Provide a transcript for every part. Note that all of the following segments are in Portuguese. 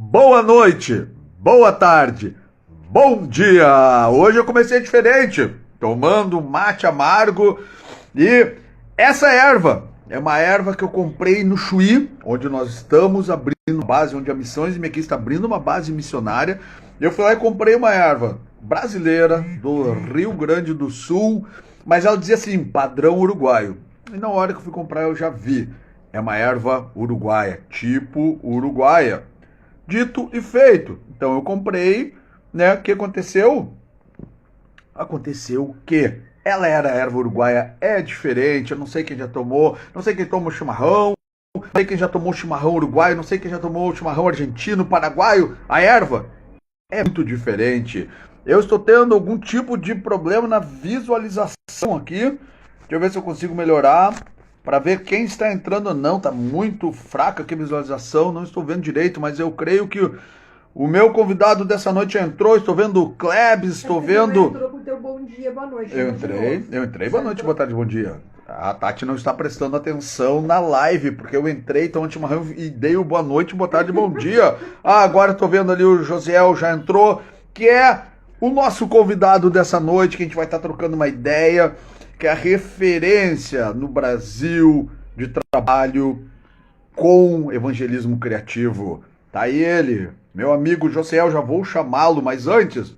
Boa noite, boa tarde, bom dia! Hoje eu comecei diferente, tomando um mate amargo e essa erva é uma erva que eu comprei no Chuí, onde nós estamos abrindo uma base, onde a Missões aqui está abrindo uma base missionária. Eu fui lá e comprei uma erva brasileira do Rio Grande do Sul, mas ela dizia assim, padrão uruguaio. E na hora que eu fui comprar eu já vi, é uma erva uruguaia, tipo uruguaia. Dito e feito. Então eu comprei, né? O que aconteceu? Aconteceu que ela era erva uruguaia, é diferente. Eu não sei quem já tomou, não sei quem tomou chimarrão, não sei quem já tomou chimarrão uruguaio, não sei quem já tomou chimarrão argentino, paraguaio. A erva é muito diferente. Eu estou tendo algum tipo de problema na visualização aqui. Deixa eu ver se eu consigo melhorar para ver quem está entrando ou não. Tá muito fraca aqui a visualização, não estou vendo direito, mas eu creio que o meu convidado dessa noite entrou. Estou vendo o Klebs, estou vendo. Entrou com o teu bom dia, boa noite. Eu entrei. Boa noite, boa tarde, bom dia. A Tati não está prestando atenção na live, porque eu entrei, tomei chimarrão e dei o boa noite, boa tarde, bom dia. Ah, agora estou vendo ali o Josiel já entrou, que é o nosso convidado dessa noite, que a gente vai estar trocando uma ideia, que é a referência no Brasil de trabalho com evangelismo criativo. Tá aí ele, meu amigo Josiel, já vou chamá-lo, mas antes,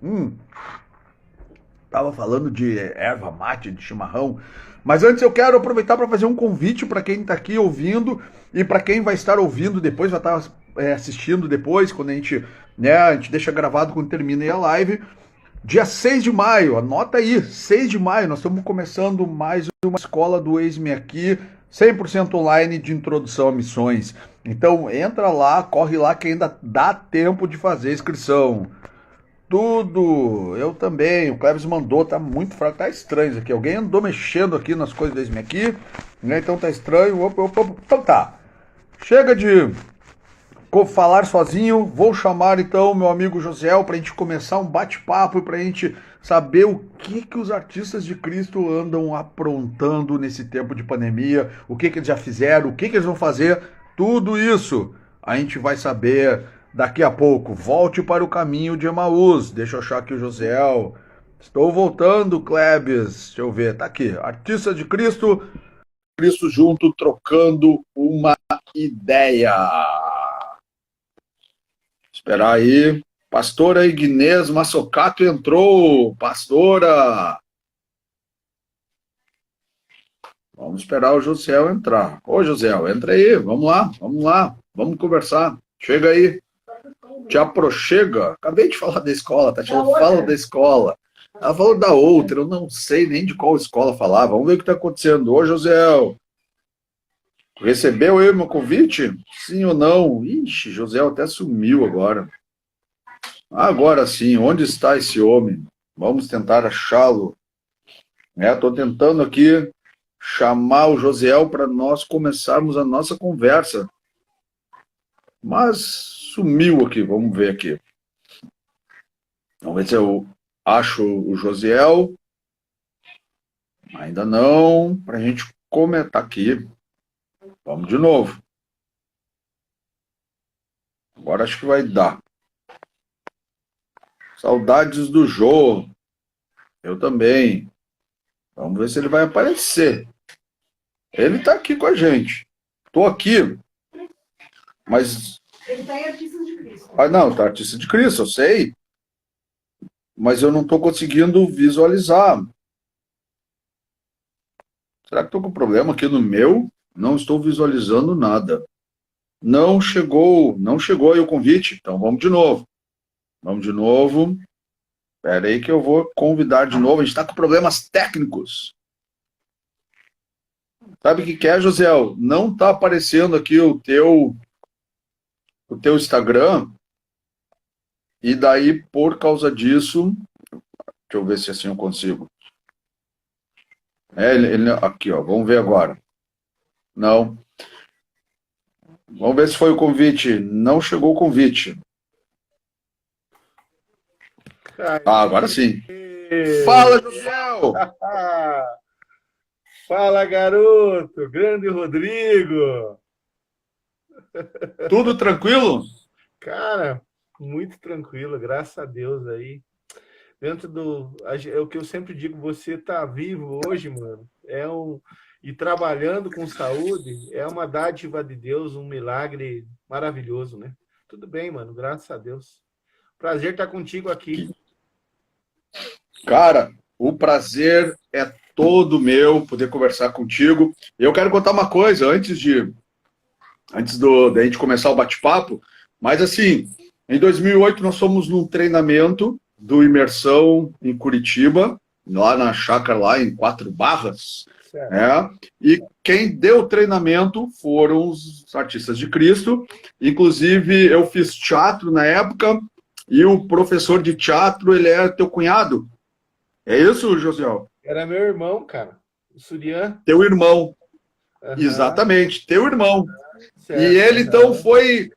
tava falando de erva mate, de chimarrão. Mas antes eu quero aproveitar para fazer um convite para quem está aqui ouvindo e para quem vai estar ouvindo depois, vai estar assistindo depois, quando a gente deixa gravado quando termina aí a live. Dia 6 de maio, anota aí, 6 de maio, nós estamos começando mais uma escola do Eis-me Aqui, 100% online de introdução a missões. Então entra lá, corre lá que ainda dá tempo de fazer a inscrição. Tudo, eu também. O Cleves mandou, tá muito fraco, tá estranho isso aqui. Alguém andou mexendo aqui nas coisas desse aqui, né? Então tá estranho. Opa. Então tá. Chega de falar sozinho. Vou chamar então meu amigo Josiel pra gente começar um bate-papo e pra gente saber o que os artistas de Cristo andam aprontando nesse tempo de pandemia, o que eles já fizeram, o que eles vão fazer. Tudo isso a gente vai saber daqui a pouco. Volte para o caminho de Emaús. Deixa eu achar aqui o Josiel. Estou voltando, Klebs. Deixa eu ver. Tá aqui. Artista de Cristo. Cristo junto, trocando uma ideia. Esperar aí. Pastora Ignez Massocato entrou. Pastora. Vamos esperar o Josiel entrar. Ô, Josiel, entra aí. Vamos lá. Vamos conversar. Chega aí. Te aproxega. Acabei de falar da escola, tá? Fala da escola. Ela falou da outra, eu não sei nem de qual escola falar. Vamos ver o que está acontecendo. Ô, Josiel, recebeu aí o meu convite? Sim ou não? Ixi, Josiel até sumiu agora. Agora sim, onde está esse homem? Vamos tentar achá-lo. Estou tentando aqui chamar o Josiel para nós começarmos a nossa conversa. Mas sumiu aqui, vamos ver aqui. Vamos ver se eu acho o Josiel. Ainda não, para a gente comentar aqui. Vamos de novo. Agora acho que vai dar. Saudades do Jô. Eu também. Vamos ver se ele vai aparecer. Ele está aqui com a gente. Estou aqui. Mas... Ele está em Artistas de Cristo. Ah, não, está Artista de Cristo, eu sei. Mas eu não estou conseguindo visualizar. Será que estou com problema aqui no meu? Não estou visualizando nada. Não chegou aí o convite. Então vamos de novo. Espera aí que eu vou convidar de novo. A gente está com problemas técnicos. Sabe o que é, Josiel? Não está aparecendo aqui o teu Instagram. E daí, por causa disso... Deixa eu ver se assim eu consigo. Aqui, ó. Vamos ver agora. Não. Vamos ver se foi o convite. Não chegou o convite. Agora sim. Fala, Josiel! Fala, garoto! Grande Rodrigo! Tudo tranquilo? Cara, muito tranquilo, graças a Deus aí. É o que eu sempre digo, você tá vivo hoje, mano. E trabalhando com saúde é uma dádiva de Deus, um milagre maravilhoso, né? Tudo bem, mano, graças a Deus. Prazer estar contigo aqui. Cara, o prazer é todo meu poder conversar contigo. Eu quero contar uma coisa antes da gente começar o bate-papo, mas assim, em 2008 nós fomos num treinamento do Imersão em Curitiba, lá na chácara lá em Quatro Barras, Certo. né? E quem deu o treinamento foram os artistas de Cristo. Inclusive eu fiz teatro na época e o professor de teatro ele é teu cunhado. É isso, Josiel? Era meu irmão, cara. O Surian. Teu irmão. Aham, Exatamente, teu irmão. E certo. ele então foi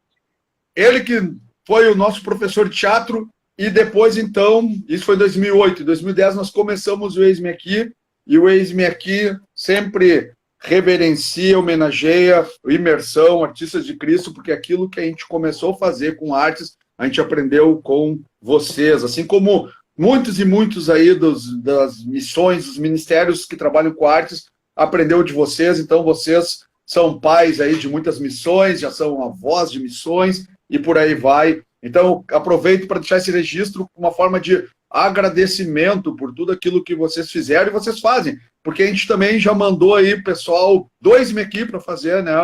ele que foi o nosso professor de teatro e depois então, isso foi em 2008, em 2010 nós começamos o Eis-me Aqui e o Eis-me Aqui sempre reverencia, homenageia a imersão, artistas de Cristo, porque aquilo que a gente começou a fazer com artes, a gente aprendeu com vocês, assim como muitos e muitos aí das missões, dos ministérios que trabalham com artes, aprendeu de vocês, então vocês são pais aí de muitas missões, já são avós de missões, e por aí vai. Então, aproveito para deixar esse registro como uma forma de agradecimento por tudo aquilo que vocês fizeram e vocês fazem, porque a gente também já mandou aí, pessoal, dois aqui para fazer, né,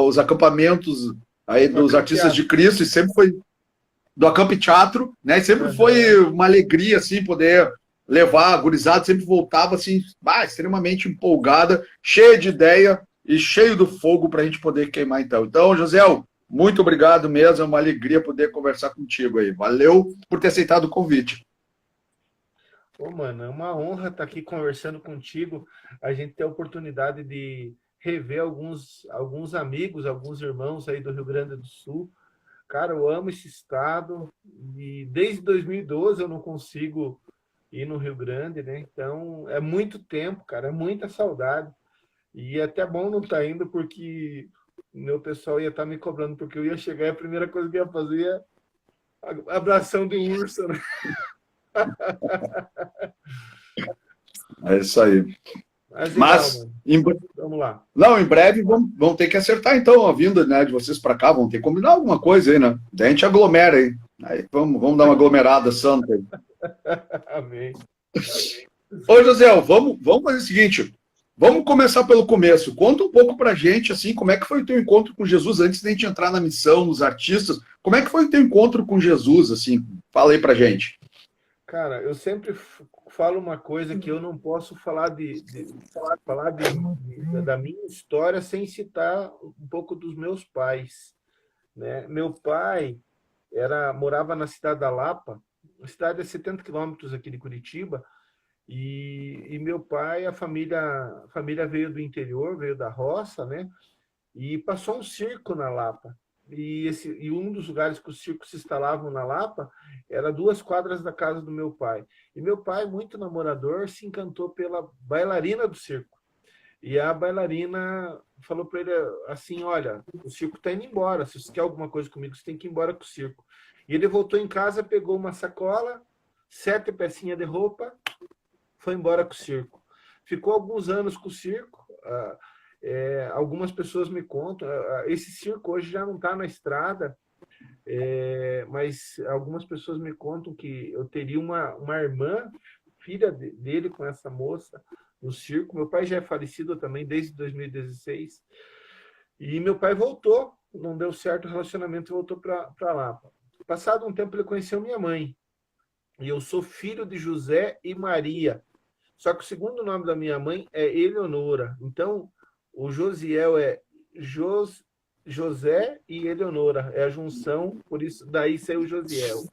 os acampamentos aí No dos artistas campeonato. de Cristo, e sempre foi do Acamp Teatro, né, e sempre Aham. foi uma alegria, assim, poder levar a gurizada, sempre voltava, assim, extremamente empolgada, cheia de ideia e cheio do fogo para a gente poder queimar, então. Então, José, muito obrigado mesmo, é uma alegria poder conversar contigo aí. Valeu por ter aceitado o convite. Pô, mano, é uma honra estar aqui conversando contigo. A gente ter a oportunidade de rever alguns amigos, alguns irmãos aí do Rio Grande do Sul. Cara, eu amo esse estado e desde 2012 eu não consigo ir no Rio Grande, né? Então é muito tempo, cara, é muita saudade. E é até bom não estar indo porque meu pessoal ia estar me cobrando, porque eu ia chegar e a primeira coisa que eu ia fazer é abração de urso, né? É isso aí. Mas legal, Mas, mano. Vamos lá. não, em breve vamos ter que acertar, então, a vinda, né, de vocês para cá, vamos ter que combinar alguma coisa aí, né? Daí a gente aglomera aí. Aí vamos dar uma aglomerada santa aí. Amém. Ô, José, vamos fazer o seguinte. Vamos começar pelo começo. Conta um pouco pra gente, assim, como é que foi o teu encontro com Jesus antes de a gente entrar na missão, nos artistas. Como é que foi o teu encontro com Jesus, assim? Fala aí pra gente. Cara, eu sempre falo uma coisa que eu não posso falar da minha história sem citar um pouco dos meus pais, né? Meu pai morava na cidade da Lapa, uma cidade a 70 quilômetros aqui de Curitiba, e meu pai, a família veio do interior, veio da roça, né? E passou um circo na Lapa. E um dos lugares que os circos se instalavam na Lapa era 2 quadras da casa do meu pai. E meu pai, muito namorador, se encantou pela bailarina do circo. E a bailarina falou para ele assim: Olha, o circo está indo embora. Se você quer alguma coisa comigo, você tem que ir embora com o circo. E ele voltou em casa, pegou uma sacola, 7 pecinhas de roupa, foi embora com o circo. Ficou alguns anos com o circo. Algumas pessoas me contam, esse circo hoje já não está na estrada, mas algumas pessoas me contam que eu teria uma irmã, filha dele com essa moça no circo. Meu pai já é falecido também desde 2016. E meu pai voltou, não deu certo o relacionamento, voltou para lá. Passado um tempo, ele conheceu minha mãe. E eu sou filho de José e Maria. Só que o segundo nome da minha mãe é Eleonora. Então, o Josiel é José e Eleonora. É a junção, por isso daí saiu o Josiel.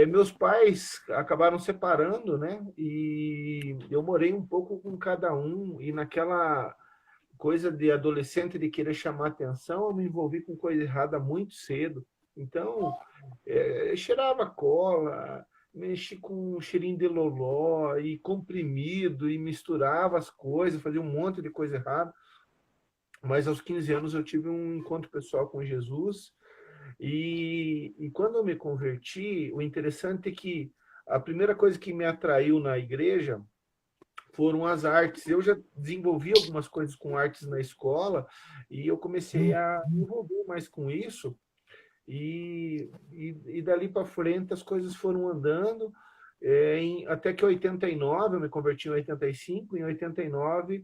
Meus pais acabaram separando, né? E eu morei um pouco com cada um. E naquela coisa de adolescente de querer chamar atenção, eu me envolvi com coisa errada muito cedo. Então, cheirava cola, mexi com um cheirinho de loló e comprimido e misturava as coisas, fazia um monte de coisa errada. Mas aos 15 anos eu tive um encontro pessoal com Jesus E quando eu me converti, o interessante é que a primeira coisa que me atraiu na igreja foram as artes. Eu já desenvolvi algumas coisas com artes na escola e eu comecei a me envolver mais com isso. E dali para frente as coisas foram andando, até que em 89, eu me converti em 85, em 89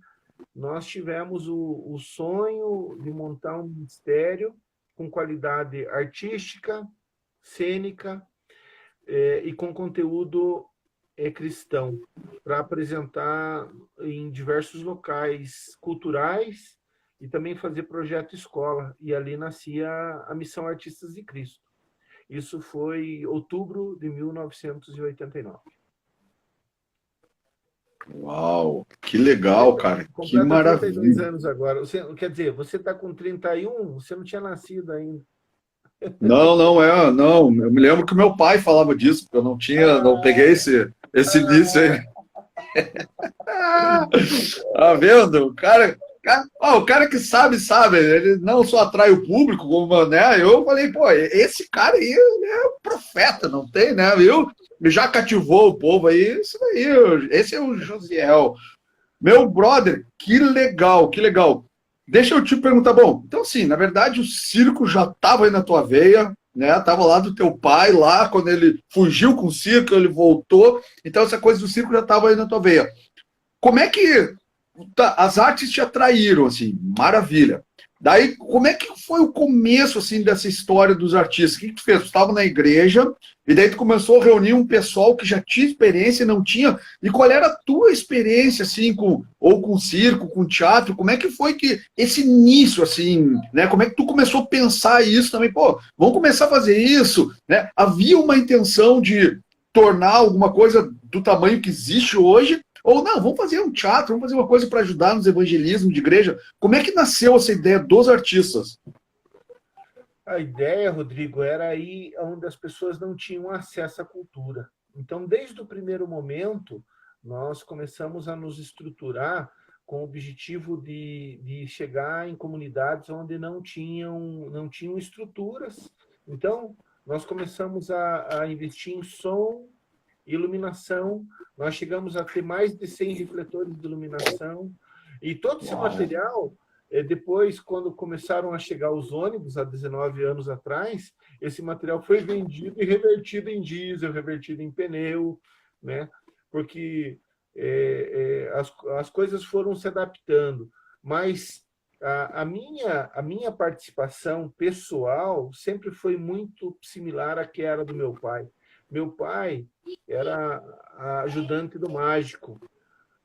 nós tivemos o sonho de montar um ministério com qualidade artística, cênica, e com conteúdo cristão, para apresentar em diversos locais culturais e também fazer projeto escola. E ali nascia a Missão Artistas de Cristo. Isso foi em outubro de 1989. Uau, que legal, cara. Que Completa 32 maravilha. anos agora. Você, quer dizer, você está com 31, você não tinha nascido ainda. Não, não é, não. Eu me lembro que o meu pai falava disso, porque eu não tinha, não peguei esse início aí. Tá vendo? O cara que sabe, sabe. Ele não só atrai o público, como, né? Eu falei, pô, esse cara aí é um profeta, não tem, né? Viu? Já cativou o povo aí, isso daí. Esse é o Josiel. Meu brother, que legal, que legal. Deixa eu te perguntar, bom, então assim, na verdade o circo já estava aí na tua veia, né? Tava lá do teu pai, lá quando ele fugiu com o circo, ele voltou, então essa coisa do circo já estava aí na tua veia. Como é que as artes te atraíram, assim, maravilha. Daí, como é que foi o começo, assim, dessa história dos artistas? O que tu fez? Tu estava na igreja, e daí tu começou a reunir um pessoal que já tinha experiência e não tinha. E qual era a tua experiência, assim, ou com circo, com teatro? Como é que foi que esse início, assim, né? Como é que tu começou a pensar isso também? Pô, vamos começar a fazer isso, né? Havia uma intenção de tornar alguma coisa do tamanho que existe hoje, ou não, vamos fazer um teatro, vamos fazer uma coisa para ajudar nos evangelismos de igreja. Como é que nasceu essa ideia dos artistas? A ideia, Rodrigo, era ir onde as pessoas não tinham acesso à cultura. Então, desde o primeiro momento, nós começamos a nos estruturar com o objetivo de chegar em comunidades onde não tinham estruturas. Então, nós começamos a investir em som, iluminação. Nós chegamos a ter mais de 100 refletores de iluminação. E todo esse material, depois, quando começaram a chegar os ônibus, há 19 anos atrás, esse material foi vendido e revertido em diesel, revertido em pneu, né? Porque as coisas foram se adaptando. Mas a minha participação pessoal sempre foi muito similar à que era do meu pai. Meu pai era ajudante do mágico,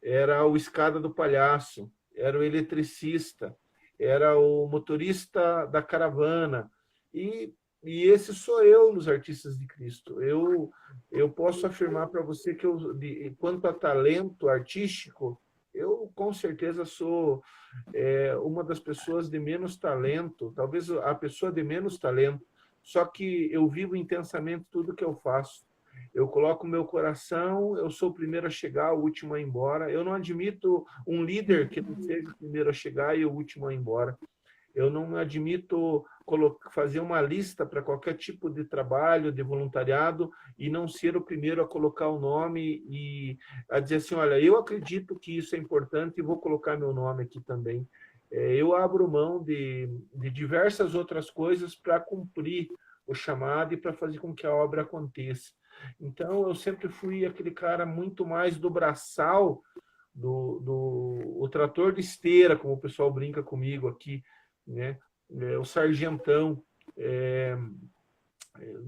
era o escada do palhaço, era o eletricista, era o motorista da caravana. E esse sou eu nos Artistas de Cristo. Eu posso afirmar para você que, quanto a talento artístico, eu com certeza sou uma das pessoas de menos talento, talvez a pessoa de menos talento, só que eu vivo intensamente tudo que eu faço. Eu coloco meu coração, eu sou o primeiro a chegar, o último a ir embora. Eu não admito um líder que não seja o primeiro a chegar e o último a ir embora. Eu não admito fazer uma lista para qualquer tipo de trabalho, de voluntariado, e não ser o primeiro a colocar o nome e a dizer assim, olha, eu acredito que isso é importante e vou colocar meu nome aqui também. Eu abro mão de diversas outras coisas para cumprir o chamado e para fazer com que a obra aconteça. Então, eu sempre fui aquele cara muito mais do braçal, o trator de esteira, como o pessoal brinca comigo aqui, né? O sargentão,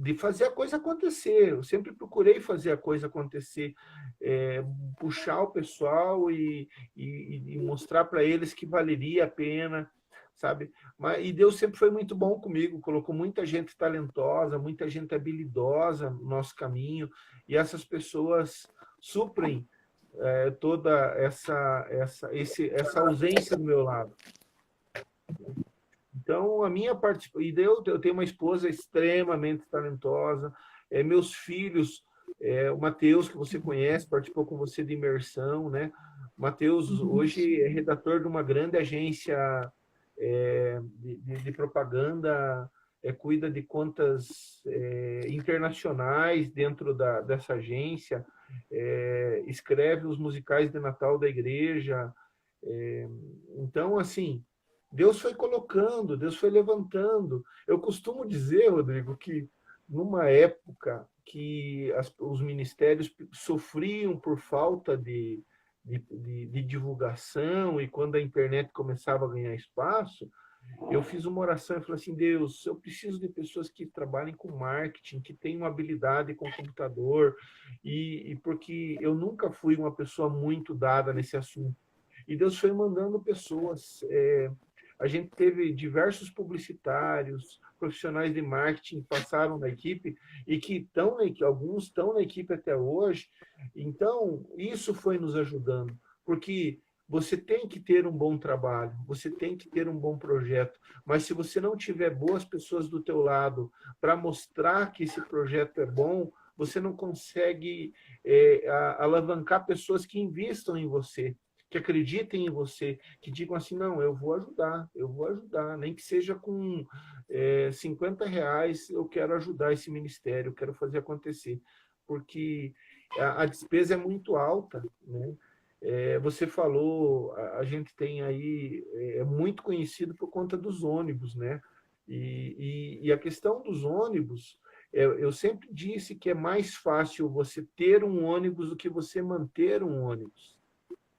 de fazer a coisa acontecer. Eu sempre procurei fazer a coisa acontecer, puxar o pessoal e mostrar para eles que valeria a pena, sabe? E Deus sempre foi muito bom comigo, colocou muita gente talentosa, muita gente habilidosa no nosso caminho, e essas pessoas suprem toda essa ausência do meu lado. Então, a minha participação... E eu tenho uma esposa extremamente talentosa, meus filhos, o Matheus, que você conhece, participou com você de imersão, né? O Matheus hoje é redator de uma grande agência de propaganda cuida de contas internacionais dentro dessa agência, escreve os musicais de Natal da igreja. Então, assim, Deus foi colocando, Deus foi levantando. Eu costumo dizer, Rodrigo, que numa época que os ministérios sofriam por falta de divulgação, e quando a internet começava a ganhar espaço, eu fiz uma oração e falei assim: Deus, eu preciso de pessoas que trabalhem com marketing, que tenham habilidade com computador, e porque eu nunca fui uma pessoa muito dada nesse assunto. E Deus foi mandando pessoas. A gente teve diversos publicitários, profissionais de marketing que passaram na equipe e que estão alguns estão na equipe até hoje. Então, isso foi nos ajudando, porque você tem que ter um bom trabalho, você tem que ter um bom projeto, mas se você não tiver boas pessoas do teu lado para mostrar que esse projeto é bom, você não consegue alavancar pessoas que investam em você, que acreditem em você, que digam assim: não, eu vou ajudar, nem que seja com R$ 50, eu quero ajudar esse ministério, eu quero fazer acontecer, porque a despesa é muito alta, né? Você falou, a gente tem aí, é muito conhecido por conta dos ônibus, né? E a questão dos ônibus, eu sempre disse que é mais fácil você ter um ônibus do que você manter um ônibus,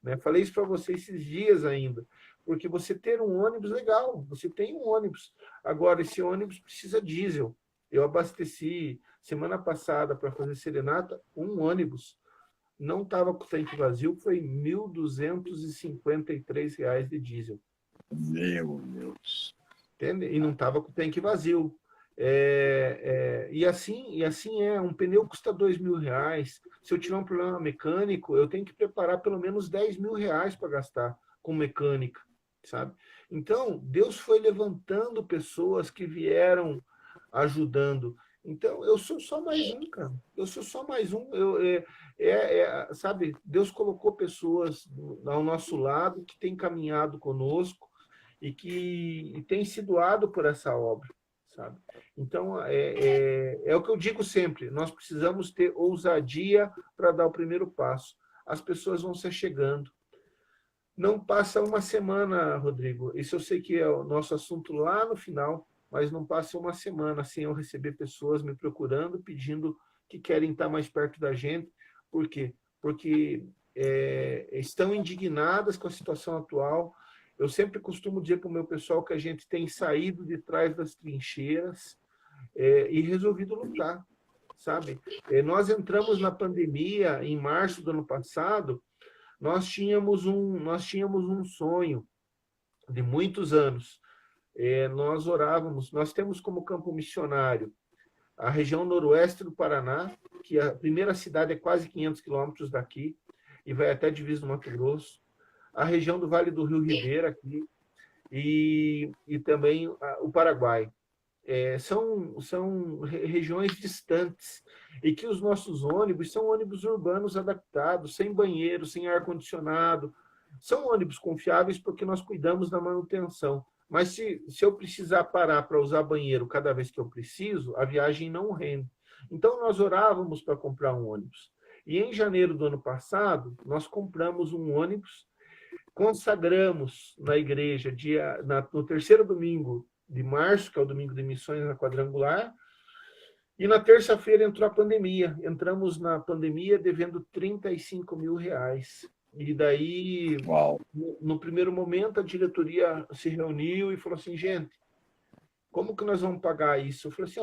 né? Falei isso para você esses dias ainda, porque você ter um ônibus, legal, você tem um ônibus. Agora, esse ônibus precisa diesel. Eu abasteci semana passada para fazer serenata um ônibus. Não estava com o tanque vazio, foi R$ 1.253 de diesel. Meu Deus. Entende? E não estava com o tanque vazio. E assim um pneu custa R$ 2.000. Se eu tiver um problema mecânico, eu tenho que preparar pelo menos R$ 10.000 para gastar com mecânica, sabe? Então, Deus foi levantando pessoas que vieram ajudando. Então, eu sou só mais um, cara. Eu sou só mais um. Sabe, Deus colocou pessoas ao nosso lado que têm caminhado conosco e que têm se doado por essa obra, sabe? Então, é o que eu digo sempre: nós precisamos ter ousadia para dar o primeiro passo. As pessoas vão se chegando. Não passa uma semana, Rodrigo, isso eu sei que é o nosso assunto lá no final, mas não passa uma semana sem eu receber pessoas me procurando, pedindo que querem estar mais perto da gente. Por quê? Porque estão indignadas com a situação atual. Eu sempre costumo dizer para o meu pessoal que a gente tem saído de trás das trincheiras e resolvido lutar, sabe? Nós entramos na pandemia em março do ano passado. Nós tínhamos um sonho de muitos anos. Nós orávamos, nós temos como campo missionário a região noroeste do Paraná, que a primeira cidade é quase 500 quilômetros daqui, e vai até a divisa do Mato Grosso, a região do Vale do Rio Ribeira aqui, e também o Paraguai. São regiões distantes, e que os nossos ônibus são ônibus urbanos adaptados, sem banheiro, sem ar-condicionado. São ônibus confiáveis porque nós cuidamos da manutenção. Mas se eu precisar parar para usar banheiro cada vez que eu preciso, a viagem não rende. Então, nós orávamos para comprar um ônibus. E em janeiro do ano passado, nós compramos um ônibus, consagramos na igreja no terceiro domingo de março, que é o domingo de missões na Quadrangular, e na terça-feira entrou a pandemia. Entramos na pandemia devendo R$ 35.000. E daí, no primeiro momento, a diretoria se reuniu e falou assim: gente, como que nós vamos pagar isso? Eu falei assim: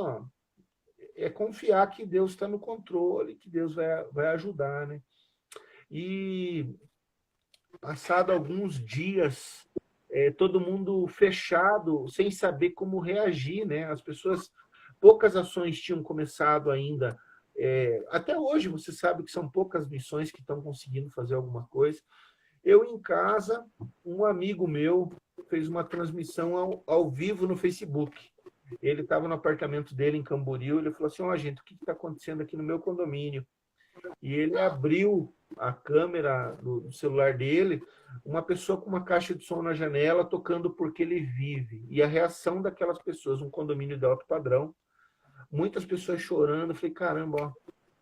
é confiar que Deus está no controle, que Deus vai ajudar, né? E passado alguns dias, todo mundo fechado, sem saber como reagir, né? As pessoas, poucas ações tinham começado ainda. Até hoje, você sabe que são poucas missões que estão conseguindo fazer alguma coisa. Eu, em casa, um amigo meu fez uma transmissão ao vivo no Facebook. Ele estava no apartamento dele em Camboriú, ele falou assim: gente, o que está acontecendo aqui no meu condomínio? e ele abriu a câmera do celular dele, uma pessoa com uma caixa de som na janela tocando Porque Ele Vive. E a reação daquelas pessoas, um condomínio de alto padrão, muitas pessoas chorando. Eu falei, caramba, ó,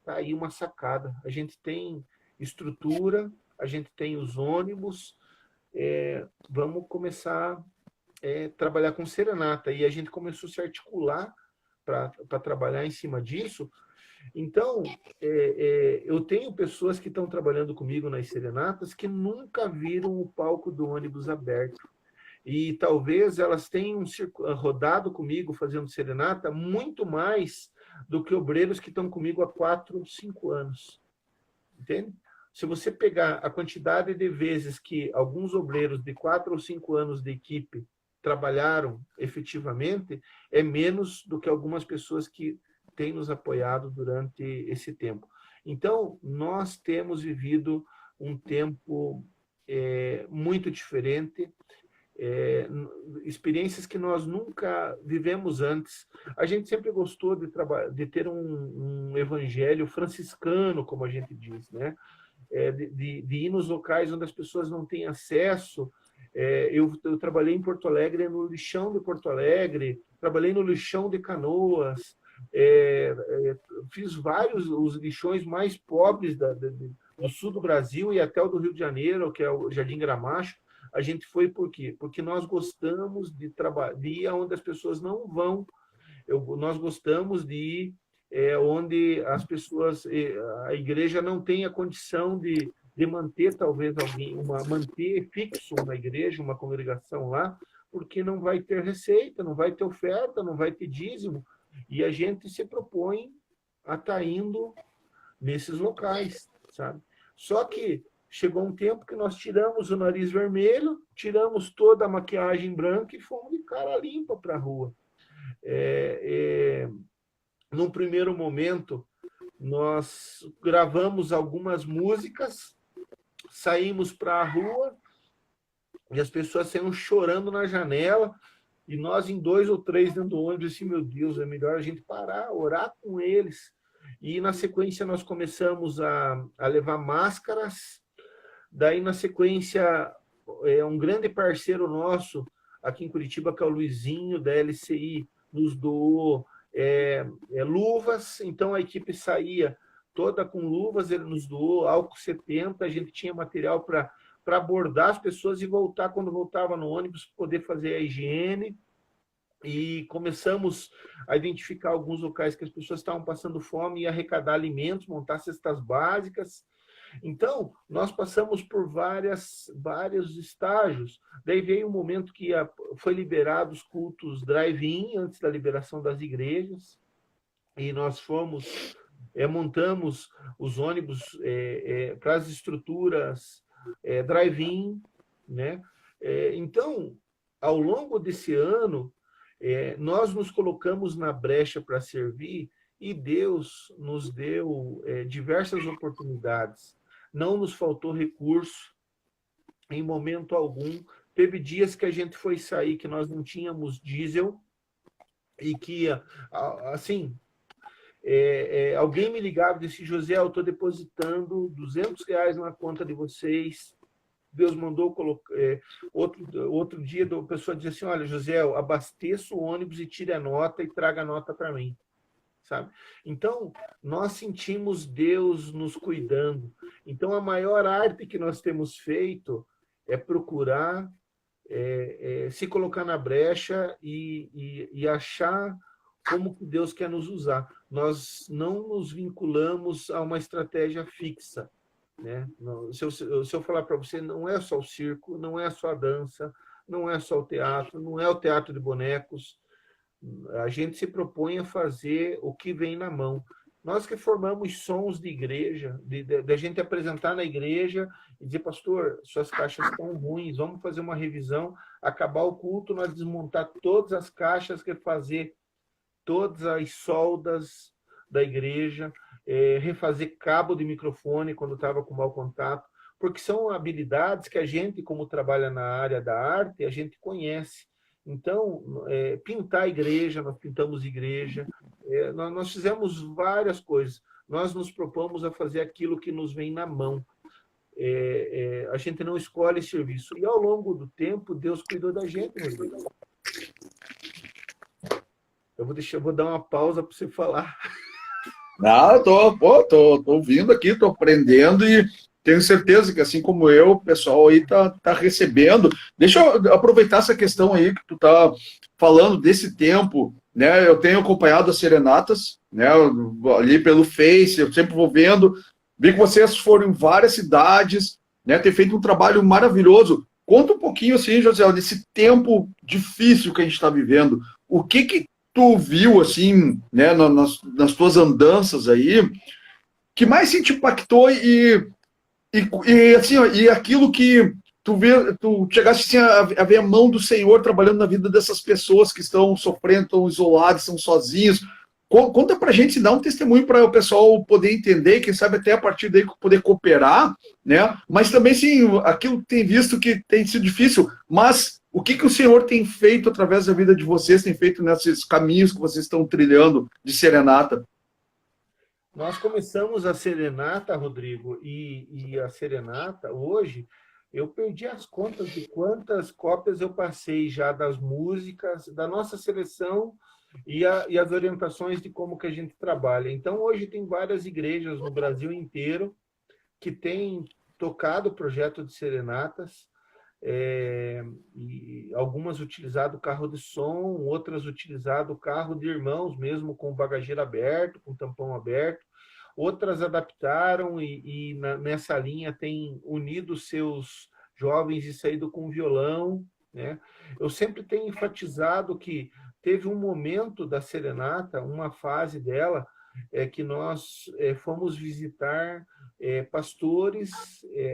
tá aí uma sacada. A gente tem estrutura, a gente tem os ônibus, vamos começar a trabalhar com serenata. E a gente começou a se articular para trabalhar em cima disso. Então, eu tenho pessoas que estão trabalhando comigo nas serenatas que nunca viram o palco do ônibus aberto. E talvez elas tenham rodado comigo fazendo serenata muito mais do que obreiros que estão comigo há 4, 5 anos. Entende? Se você pegar a quantidade de vezes que alguns obreiros de 4 ou 5 anos de equipe trabalharam efetivamente, é menos do que algumas pessoas que têm nos apoiado durante esse tempo. Então, nós temos vivido um tempo muito diferente, experiências que nós nunca vivemos antes. A gente sempre gostou de ter um evangelho franciscano, como a gente diz, né? De ir nos locais onde as pessoas não têm acesso. Eu trabalhei em Porto Alegre, no lixão de Porto Alegre, trabalhei no lixão de Canoas, fiz vários os lixões mais pobres do sul do Brasil e até o do Rio de Janeiro, que é o Jardim Gramacho. A gente foi por quê? Porque nós gostamos de ir onde as pessoas não vão. Nós gostamos de ir onde as pessoas, a igreja não tem a condição de manter talvez manter fixo uma igreja, uma congregação lá, porque não vai ter receita, não vai ter oferta, não vai ter dízimo, e a gente se propõe a estar indo nesses locais, sabe? Só que chegou um tempo que nós tiramos o nariz vermelho, tiramos toda a maquiagem branca e fomos de cara limpa para a rua. Num primeiro momento, nós gravamos algumas músicas, saímos para a rua e as pessoas saíam chorando na janela, e nós em 2 ou 3 dentro do ônibus, assim, meu Deus, é melhor a gente parar, orar com eles. E na sequência nós começamos a levar máscaras. Daí na sequência, um grande parceiro nosso aqui em Curitiba, que é o Luizinho da LCI, nos doou luvas. Então a equipe saía toda com luvas, ele nos doou álcool 70, a gente tinha material para abordar as pessoas e voltar, quando voltava no ônibus, poder fazer a higiene. E começamos a identificar alguns locais que as pessoas estavam passando fome e arrecadar alimentos, montar cestas básicas. Então, nós passamos por vários estágios. Daí veio um momento que foi liberado os cultos drive-in, antes da liberação das igrejas, e nós montamos os ônibus para as estruturas drive-in, né? Então, ao longo desse ano, nós nos colocamos na brecha para servir, e Deus nos deu diversas oportunidades. Não nos faltou recurso em momento algum. Teve dias que a gente foi sair que nós não tínhamos diesel e que, assim, alguém me ligava e disse: José, eu estou depositando R$ 200 na conta de vocês. Deus mandou colocar. Outro dia, a pessoa dizia assim: olha, José, abasteça o ônibus e tire a nota e traga a nota para mim. Sabe? Então, nós sentimos Deus nos cuidando. Então, a maior arte que nós temos feito é procurar se colocar na brecha e achar como que Deus quer nos usar. Nós não nos vinculamos a uma estratégia fixa, né? Se eu falar para você, não é só o circo, não é só a dança, não é só o teatro, não é o teatro de bonecos. A gente se propõe a fazer o que vem na mão. Nós que formamos sons de igreja, da gente apresentar na igreja e dizer: pastor, suas caixas estão ruins, vamos fazer uma revisão, acabar o culto, nós desmontar todas as caixas, refazer todas as soldas da igreja, refazer cabo de microfone quando estava com mau contato, porque são habilidades que a gente, como trabalha na área da arte, a gente conhece. Então, pintar a igreja, nós pintamos igreja, nós fizemos várias coisas. nós nos propomos a fazer aquilo que nos vem na mão. A gente não escolhe serviço. E ao longo do tempo, Deus cuidou da gente, Rodrigo. Eu vou dar uma pausa para você falar. Não, tô ouvindo aqui, tô aprendendo e tenho certeza que, assim como eu, o pessoal aí tá recebendo. Deixa eu aproveitar essa questão aí que tu tá falando desse tempo, né? Eu tenho acompanhado as serenatas, né? Ali pelo Face, eu sempre vou vendo. Vi que vocês foram em várias cidades, né? Tem feito um trabalho maravilhoso. Conta um pouquinho, assim, José, desse tempo difícil que a gente está vivendo. O que tu viu, assim, né, nas tuas andanças aí, que mais se te impactou assim, ó, e aquilo que tu chegaste assim, a ver a mão do Senhor trabalhando na vida dessas pessoas que estão sofrendo, estão isoladas, estão sozinhos. Conta pra gente, dá um testemunho para o pessoal poder entender, quem sabe até a partir daí poder cooperar, né? Mas também, sim, aquilo que tem visto que tem sido difícil, mas o que o Senhor tem feito através da vida de vocês, tem feito nesses caminhos que vocês estão trilhando de serenata? Nós começamos a serenata, Rodrigo, e a serenata, hoje, eu perdi as contas de quantas cópias eu passei já das músicas, da nossa seleção e as orientações de como que a gente trabalha. Então, hoje tem várias igrejas no Brasil inteiro que têm tocado o projeto de serenatas, e algumas utilizado carro de som, outras utilizado carro de irmãos, mesmo com o bagageiro aberto, com o tampão aberto. Outras adaptaram nessa linha tem unido seus jovens e saído com violão, né? Eu sempre tenho enfatizado que teve um momento da serenata, uma fase dela, que nós fomos visitar pastores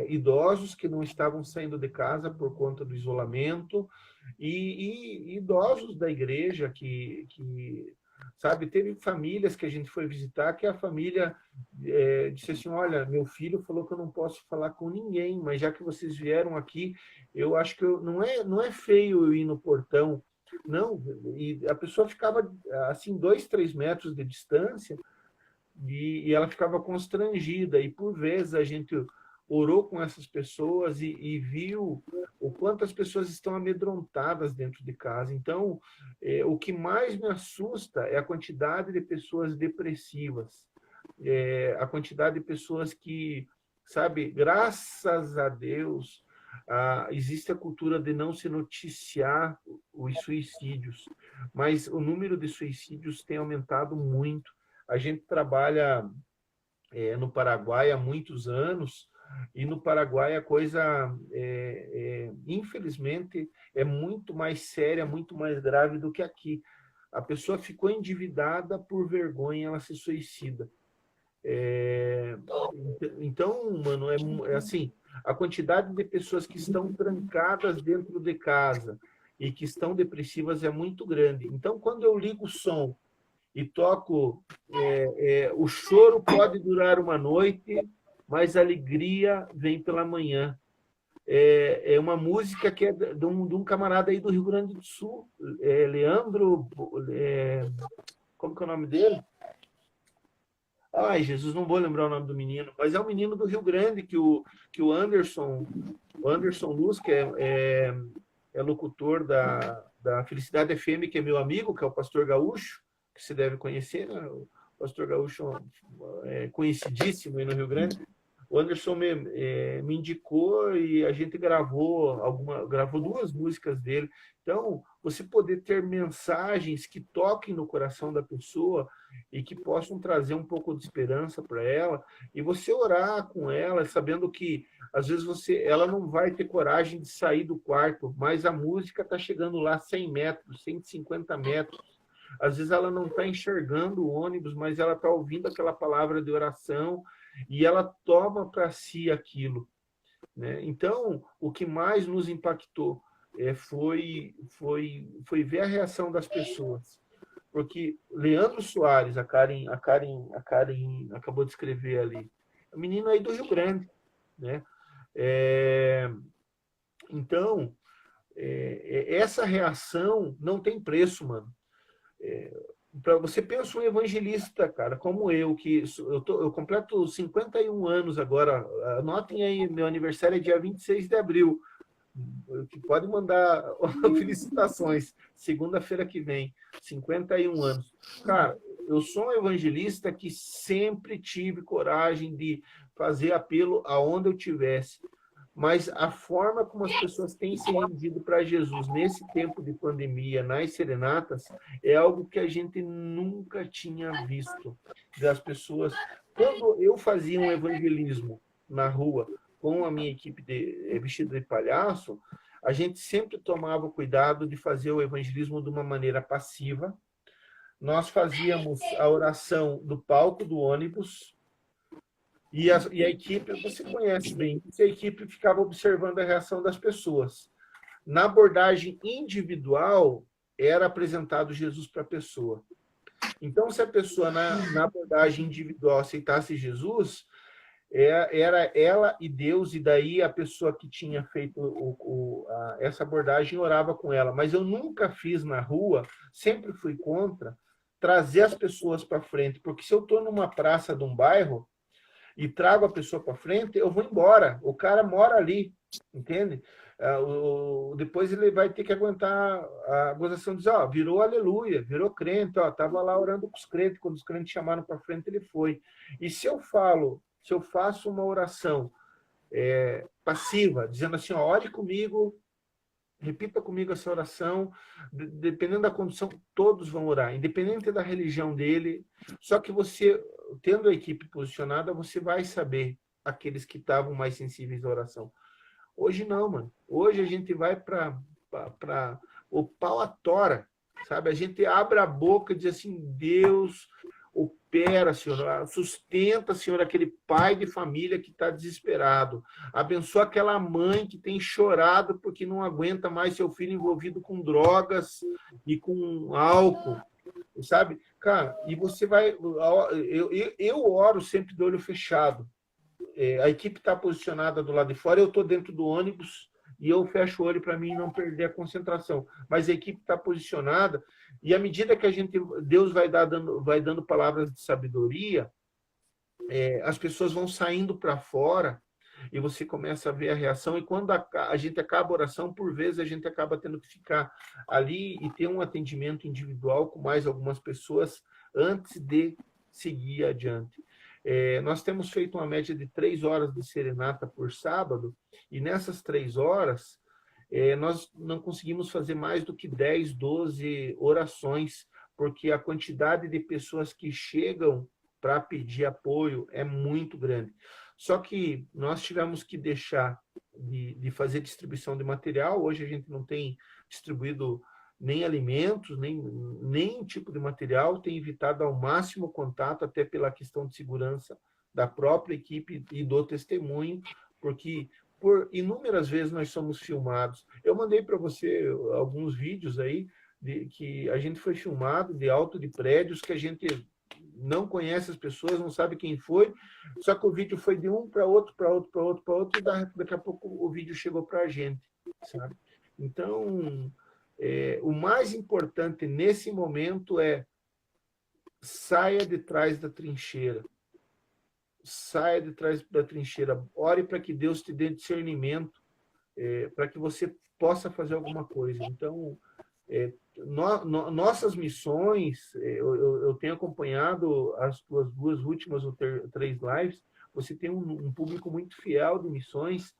idosos que não estavam saindo de casa por conta do isolamento e idosos da igreja que sabe, teve famílias que a gente foi visitar que a família disse assim, olha, meu filho falou que eu não posso falar com ninguém, mas já que vocês vieram aqui, eu acho que não é feio eu ir no portão, não, e a pessoa ficava assim 2, 3 metros de distância e ela ficava constrangida, e por vezes a gente orou com essas pessoas e viu o quanto as pessoas estão amedrontadas dentro de casa. Então, o que mais me assusta é a quantidade de pessoas depressivas, a quantidade de pessoas que, sabe, graças a Deus, existe a cultura de não se noticiar os suicídios, mas o número de suicídios tem aumentado muito. A gente trabalha no Paraguai há muitos anos, e no Paraguai a coisa, infelizmente, é muito mais séria, muito mais grave do que aqui. A pessoa ficou endividada por vergonha, ela se suicida. Então, mano, é assim, a quantidade de pessoas que estão trancadas dentro de casa e que estão depressivas é muito grande. Então, quando eu ligo o som e toco, o choro pode durar uma noite, mas a alegria vem pela manhã. É uma música que é de um camarada aí do Rio Grande do Sul, Leandro, como que é o nome dele? Ai, Jesus, não vou lembrar o nome do menino, mas é um menino do Rio Grande que o Anderson Luz, que é locutor da Felicidade FM, que é meu amigo, que é o Pastor Gaúcho, que você deve conhecer, né? O Pastor Gaúcho é conhecidíssimo aí no Rio Grande. O Anderson me indicou e a gente gravou 2 músicas dele. Então, você poder ter mensagens que toquem no coração da pessoa e que possam trazer um pouco de esperança para ela, e você orar com ela, sabendo que às vezes ela não vai ter coragem de sair do quarto, mas a música está chegando lá 100 metros, 150 metros. Às vezes ela não está enxergando o ônibus, mas ela está ouvindo aquela palavra de oração e ela toma para si aquilo, né? Então, o que mais nos impactou foi ver a reação das pessoas. Porque Leandro Soares, a Karen acabou de escrever ali, é um menino aí do Rio Grande, né? Então, essa reação não tem preço, mano. para você pensa um evangelista, cara, como eu, que eu completo 51 anos agora. Anotem aí, meu aniversário é dia 26 de abril. Que pode mandar felicitações. Segunda-feira que vem, 51 anos. Cara, eu sou um evangelista que sempre tive coragem de fazer apelo aonde eu tivesse. Mas a forma como as pessoas têm se rendido para Jesus nesse tempo de pandemia, nas serenatas, é algo que a gente nunca tinha visto. Das pessoas. Quando eu fazia um evangelismo na rua com a minha equipe vestida de palhaço, a gente sempre tomava o cuidado de fazer o evangelismo de uma maneira passiva. Nós fazíamos a oração do palco do ônibus, e a equipe, você conhece bem, a equipe ficava observando a reação das pessoas. Na abordagem individual, era apresentado Jesus para a pessoa. Então, se a pessoa, na abordagem individual, aceitasse Jesus, era ela e Deus, e daí a pessoa que tinha feito essa abordagem orava com ela. Mas eu nunca fiz na rua, sempre fui contra, trazer as pessoas para frente, porque se eu estou numa praça de um bairro, e trago a pessoa para frente, eu vou embora. O cara mora ali, entende? Depois ele vai ter que aguentar a gozação de dizer, ó, virou aleluia, virou crente, ó, estava lá orando com os crentes, quando os crentes chamaram para frente, ele foi. E se eu faço uma oração passiva, dizendo assim, ó, ore comigo, repita comigo essa oração, dependendo da condição, todos vão orar, independente da religião dele, só que você, tendo a equipe posicionada, você vai saber aqueles que estavam mais sensíveis à oração. Hoje não, mano. Hoje a gente vai para o pau à tora, sabe? A gente abre a boca e diz assim, Deus, opera, Senhor, sustenta, Senhor, aquele pai de família que está desesperado. Abençoa aquela mãe que tem chorado porque não aguenta mais seu filho envolvido com drogas e com álcool, sabe? Cara, e você vai... Eu oro sempre de olho fechado. A equipe está posicionada do lado de fora, eu estou dentro do ônibus e eu fecho o olho para mim não perder a concentração. Mas a equipe está posicionada e à medida que Deus vai dando palavras de sabedoria, as pessoas vão saindo para fora e você começa a ver a reação. E quando a gente acaba a oração, por vezes a gente acaba tendo que ficar ali e ter um atendimento individual com mais algumas pessoas antes de seguir adiante. Nós temos feito uma média de 3 horas de serenata por sábado, e nessas 3 horas, nós não conseguimos fazer mais do que 10, 12 orações, porque a quantidade de pessoas que chegam para pedir apoio é muito grande. Só que nós tivemos que deixar de fazer distribuição de material. Hoje a gente não tem distribuído nem alimentos, nem tipo de material, tem evitado ao máximo o contato, até pela questão de segurança da própria equipe e do testemunho, porque por inúmeras vezes nós somos filmados. Eu mandei para você alguns vídeos aí, que a gente foi filmado de alto de prédios, que a gente não conhece as pessoas, não sabe quem foi, só que o vídeo foi de um para outro, para outro, para outro, para outro, e daqui a pouco o vídeo chegou para a gente, sabe? Então... o mais importante nesse momento é saia de trás da trincheira. Saia de trás da trincheira. Ore para que Deus te dê discernimento, para que você possa fazer alguma coisa. Então, nossas missões, eu tenho acompanhado as tuas 2 últimas ou 3 lives, você tem um público muito fiel de missões.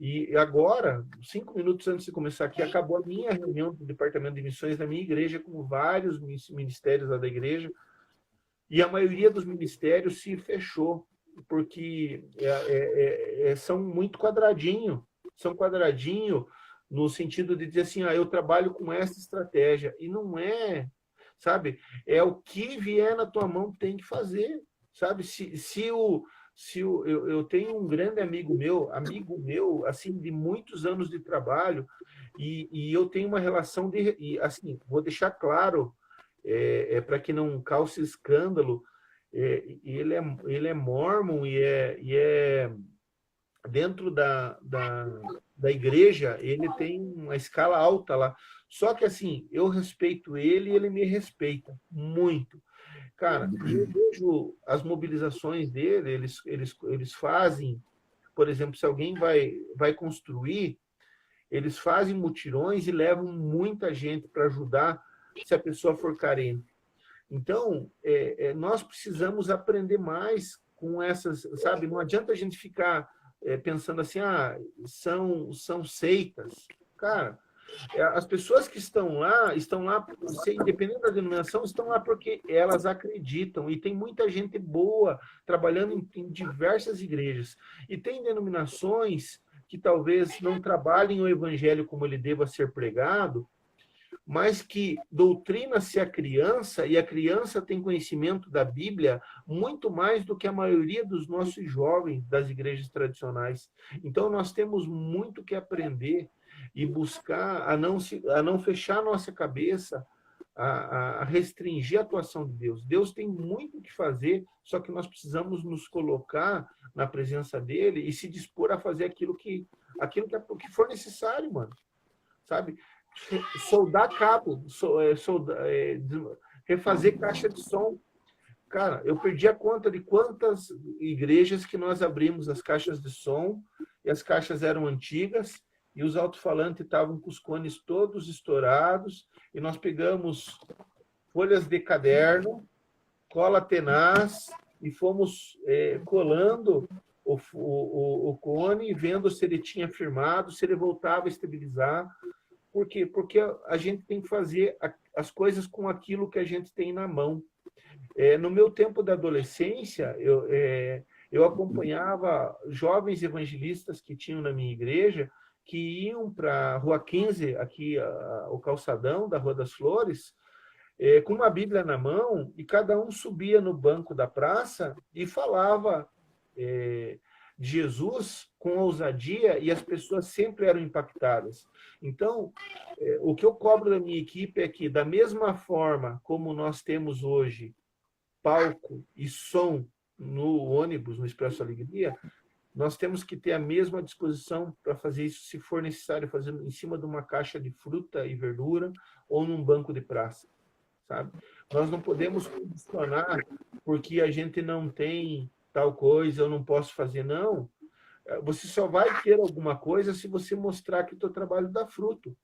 E agora, 5 minutos antes de começar aqui, acabou a minha reunião do Departamento de Missões da minha igreja, com vários ministérios lá da igreja, e a maioria dos ministérios se fechou, porque são muito são quadradinho no sentido de dizer assim, eu trabalho com essa estratégia, e não é, sabe? É o que vier na tua mão tem que fazer, sabe? Eu tenho um grande amigo meu, assim, de muitos anos de trabalho, e eu tenho uma relação e assim, vou deixar claro, para que não cause escândalo, ele é mórmon e é dentro da igreja, ele tem uma escala alta lá. Só que, assim, eu respeito ele e ele me respeita muito. Cara, e eu vejo as mobilizações dele, eles fazem, por exemplo, se alguém vai construir, eles fazem mutirões e levam muita gente para ajudar se a pessoa for carente. Então, nós precisamos aprender mais com essas, sabe? Não adianta a gente ficar pensando assim, são seitas. Cara, as pessoas que estão lá, independente da denominação, estão lá porque elas acreditam. E tem muita gente boa trabalhando em diversas igrejas. E tem denominações que talvez não trabalhem o evangelho como ele deva ser pregado, mas que doutrina-se a criança, e a criança tem conhecimento da Bíblia muito mais do que a maioria dos nossos jovens das igrejas tradicionais. Então, nós temos muito que aprender e buscar a não fechar nossa cabeça, a restringir a atuação de Deus. Deus tem muito o que fazer, só que nós precisamos nos colocar na presença dele e se dispor a fazer aquilo que for necessário, mano. Sabe? Soldar cabo, refazer caixa de som. Cara, eu perdi a conta de quantas igrejas que nós abrimos as caixas de som, e as caixas eram antigas, e os alto-falantes estavam com os cones todos estourados, e nós pegamos folhas de caderno, cola tenaz, e fomos colando o cone, vendo se ele tinha firmado, se ele voltava a estabilizar. Por quê? Porque a gente tem que fazer as coisas com aquilo que a gente tem na mão. No meu tempo da adolescência, eu acompanhava jovens evangelistas que tinham na minha igreja, que iam para a Rua 15, aqui o calçadão da Rua das Flores, com uma Bíblia na mão, e cada um subia no banco da praça e falava de Jesus com ousadia, e as pessoas sempre eram impactadas. Então, o que eu cobro da minha equipe é que, da mesma forma como nós temos hoje palco e som no ônibus, no Expresso Alegria, nós temos que ter a mesma disposição para fazer isso, se for necessário, fazer em cima de uma caixa de fruta e verdura ou num banco de praça, sabe? Nós não podemos condicionar porque a gente não tem tal coisa, eu não posso fazer, não. Você só vai ter alguma coisa se você mostrar que o teu trabalho dá fruto.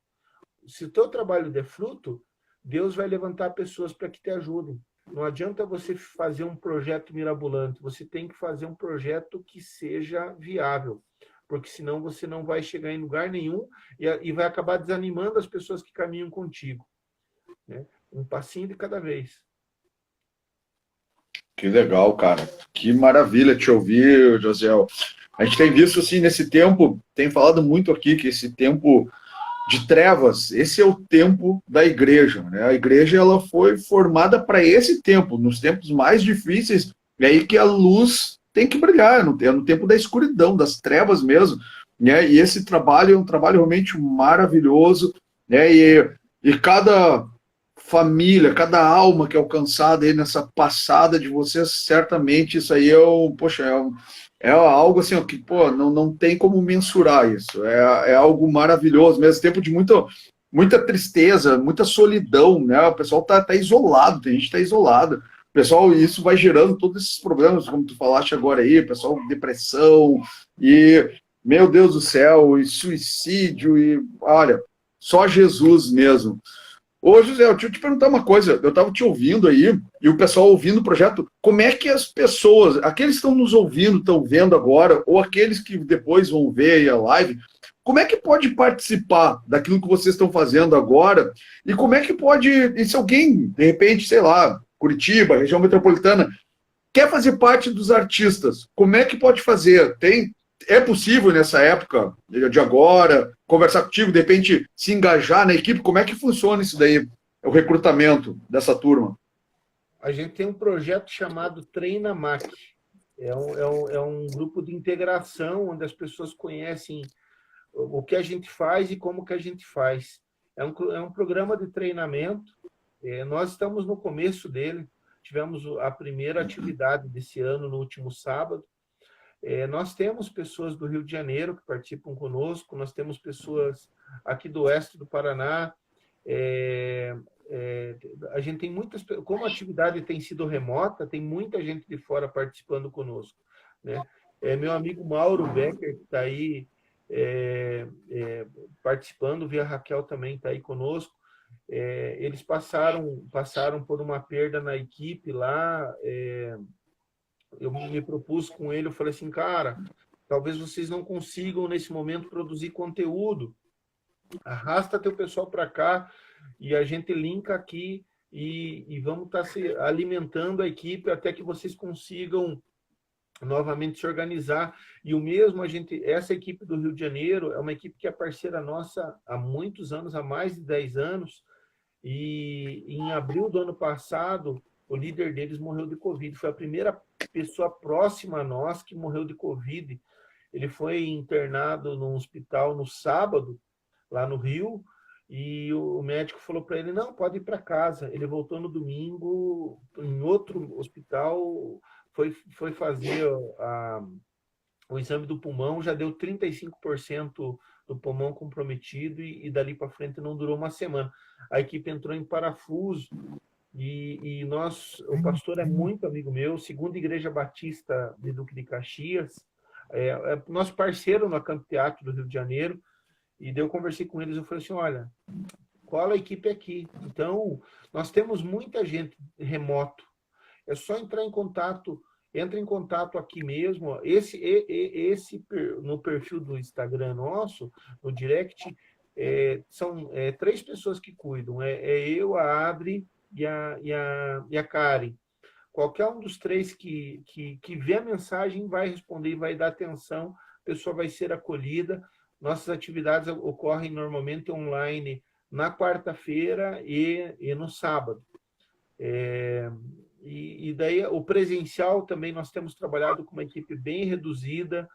Se o teu trabalho der fruto, Deus vai levantar pessoas para que te ajudem. Não adianta você fazer um projeto mirabolante, você tem que fazer um projeto que seja viável, porque senão você não vai chegar em lugar nenhum e vai acabar desanimando as pessoas que caminham contigo, né? Um passinho de cada vez. Que legal, cara. Que maravilha te ouvir, Josiel. A gente tem visto, assim, nesse tempo, tem falado muito aqui que esse tempo de trevas, esse é o tempo da igreja, né? A igreja, ela foi formada para esse tempo, nos tempos mais difíceis, é aí que a luz tem que brilhar, no tempo da escuridão, das trevas mesmo, né? E esse trabalho é um trabalho realmente maravilhoso, né? E cada família, cada alma que é alcançada aí nessa passada de vocês, certamente isso aí é algo assim, ó, que, pô, não tem como mensurar isso. É algo maravilhoso, mesmo tempo de muita tristeza, muita solidão, né? O pessoal tá isolado, tem gente que tá isolado. O pessoal, isso vai gerando todos esses problemas, como tu falaste agora aí, pessoal, depressão, e, meu Deus do céu, e suicídio, e, olha, só Jesus mesmo. Ô, José, deixa eu te perguntar uma coisa. Eu estava te ouvindo aí, e o pessoal ouvindo o projeto. Como é que as pessoas, aqueles que estão nos ouvindo, estão vendo agora, ou aqueles que depois vão ver aí a live, como é que pode participar daquilo que vocês estão fazendo agora? E como é que pode, e se alguém, de repente, sei lá, Curitiba, região metropolitana, quer fazer parte dos artistas, como é que pode fazer? É possível nessa época de agora conversar contigo, de repente se engajar na equipe? Como é que funciona isso daí, o recrutamento dessa turma? A gente tem um projeto chamado Treina Mac. É um grupo de integração onde as pessoas conhecem o que a gente faz e como que a gente faz. É um programa de treinamento. Nós estamos no começo dele. Tivemos a primeira atividade desse ano no último sábado. Nós temos pessoas do Rio de Janeiro que participam conosco, nós temos pessoas aqui do oeste do Paraná. A gente tem muitas, como a atividade tem sido remota, tem muita gente de fora participando conosco, né? Meu amigo Mauro Becker, que está aí participando, via Raquel também está aí conosco. Eles passaram por uma perda na equipe lá. Eu me propus com ele, eu falei assim, cara, talvez vocês não consigam nesse momento produzir conteúdo, arrasta teu pessoal para cá e a gente linka aqui e vamos estar se alimentando a equipe até que vocês consigam novamente se organizar. E o mesmo, essa equipe do Rio de Janeiro é uma equipe que é parceira nossa há muitos anos, há mais de 10 anos, e em abril do ano passado, o líder deles morreu de Covid. Foi a primeira pessoa próxima a nós que morreu de Covid. Ele foi internado num hospital no sábado, lá no Rio, e o médico falou para ele, não, pode ir para casa. Ele voltou no domingo, em outro hospital, foi fazer o exame do pulmão, já deu 35% do pulmão comprometido e dali para frente não durou uma semana. A equipe entrou em parafuso e o pastor é muito amigo meu, Segunda Igreja Batista de Duque de Caxias, nosso parceiro no Campo Teatro do Rio de Janeiro, e daí eu conversei com eles, eu falei assim, olha, cola a equipe aqui. Então, nós temos muita gente remoto, é só entrar em contato, entra em contato aqui mesmo, no perfil do Instagram nosso, no direct, são 3 pessoas que cuidam, eu, a Adri e a Karen. Qualquer um dos 3 que vê a mensagem vai responder, vai dar atenção, a pessoa vai ser acolhida. Nossas atividades ocorrem normalmente online na quarta-feira e no sábado. E daí o presencial também nós temos trabalhado com uma equipe bem reduzida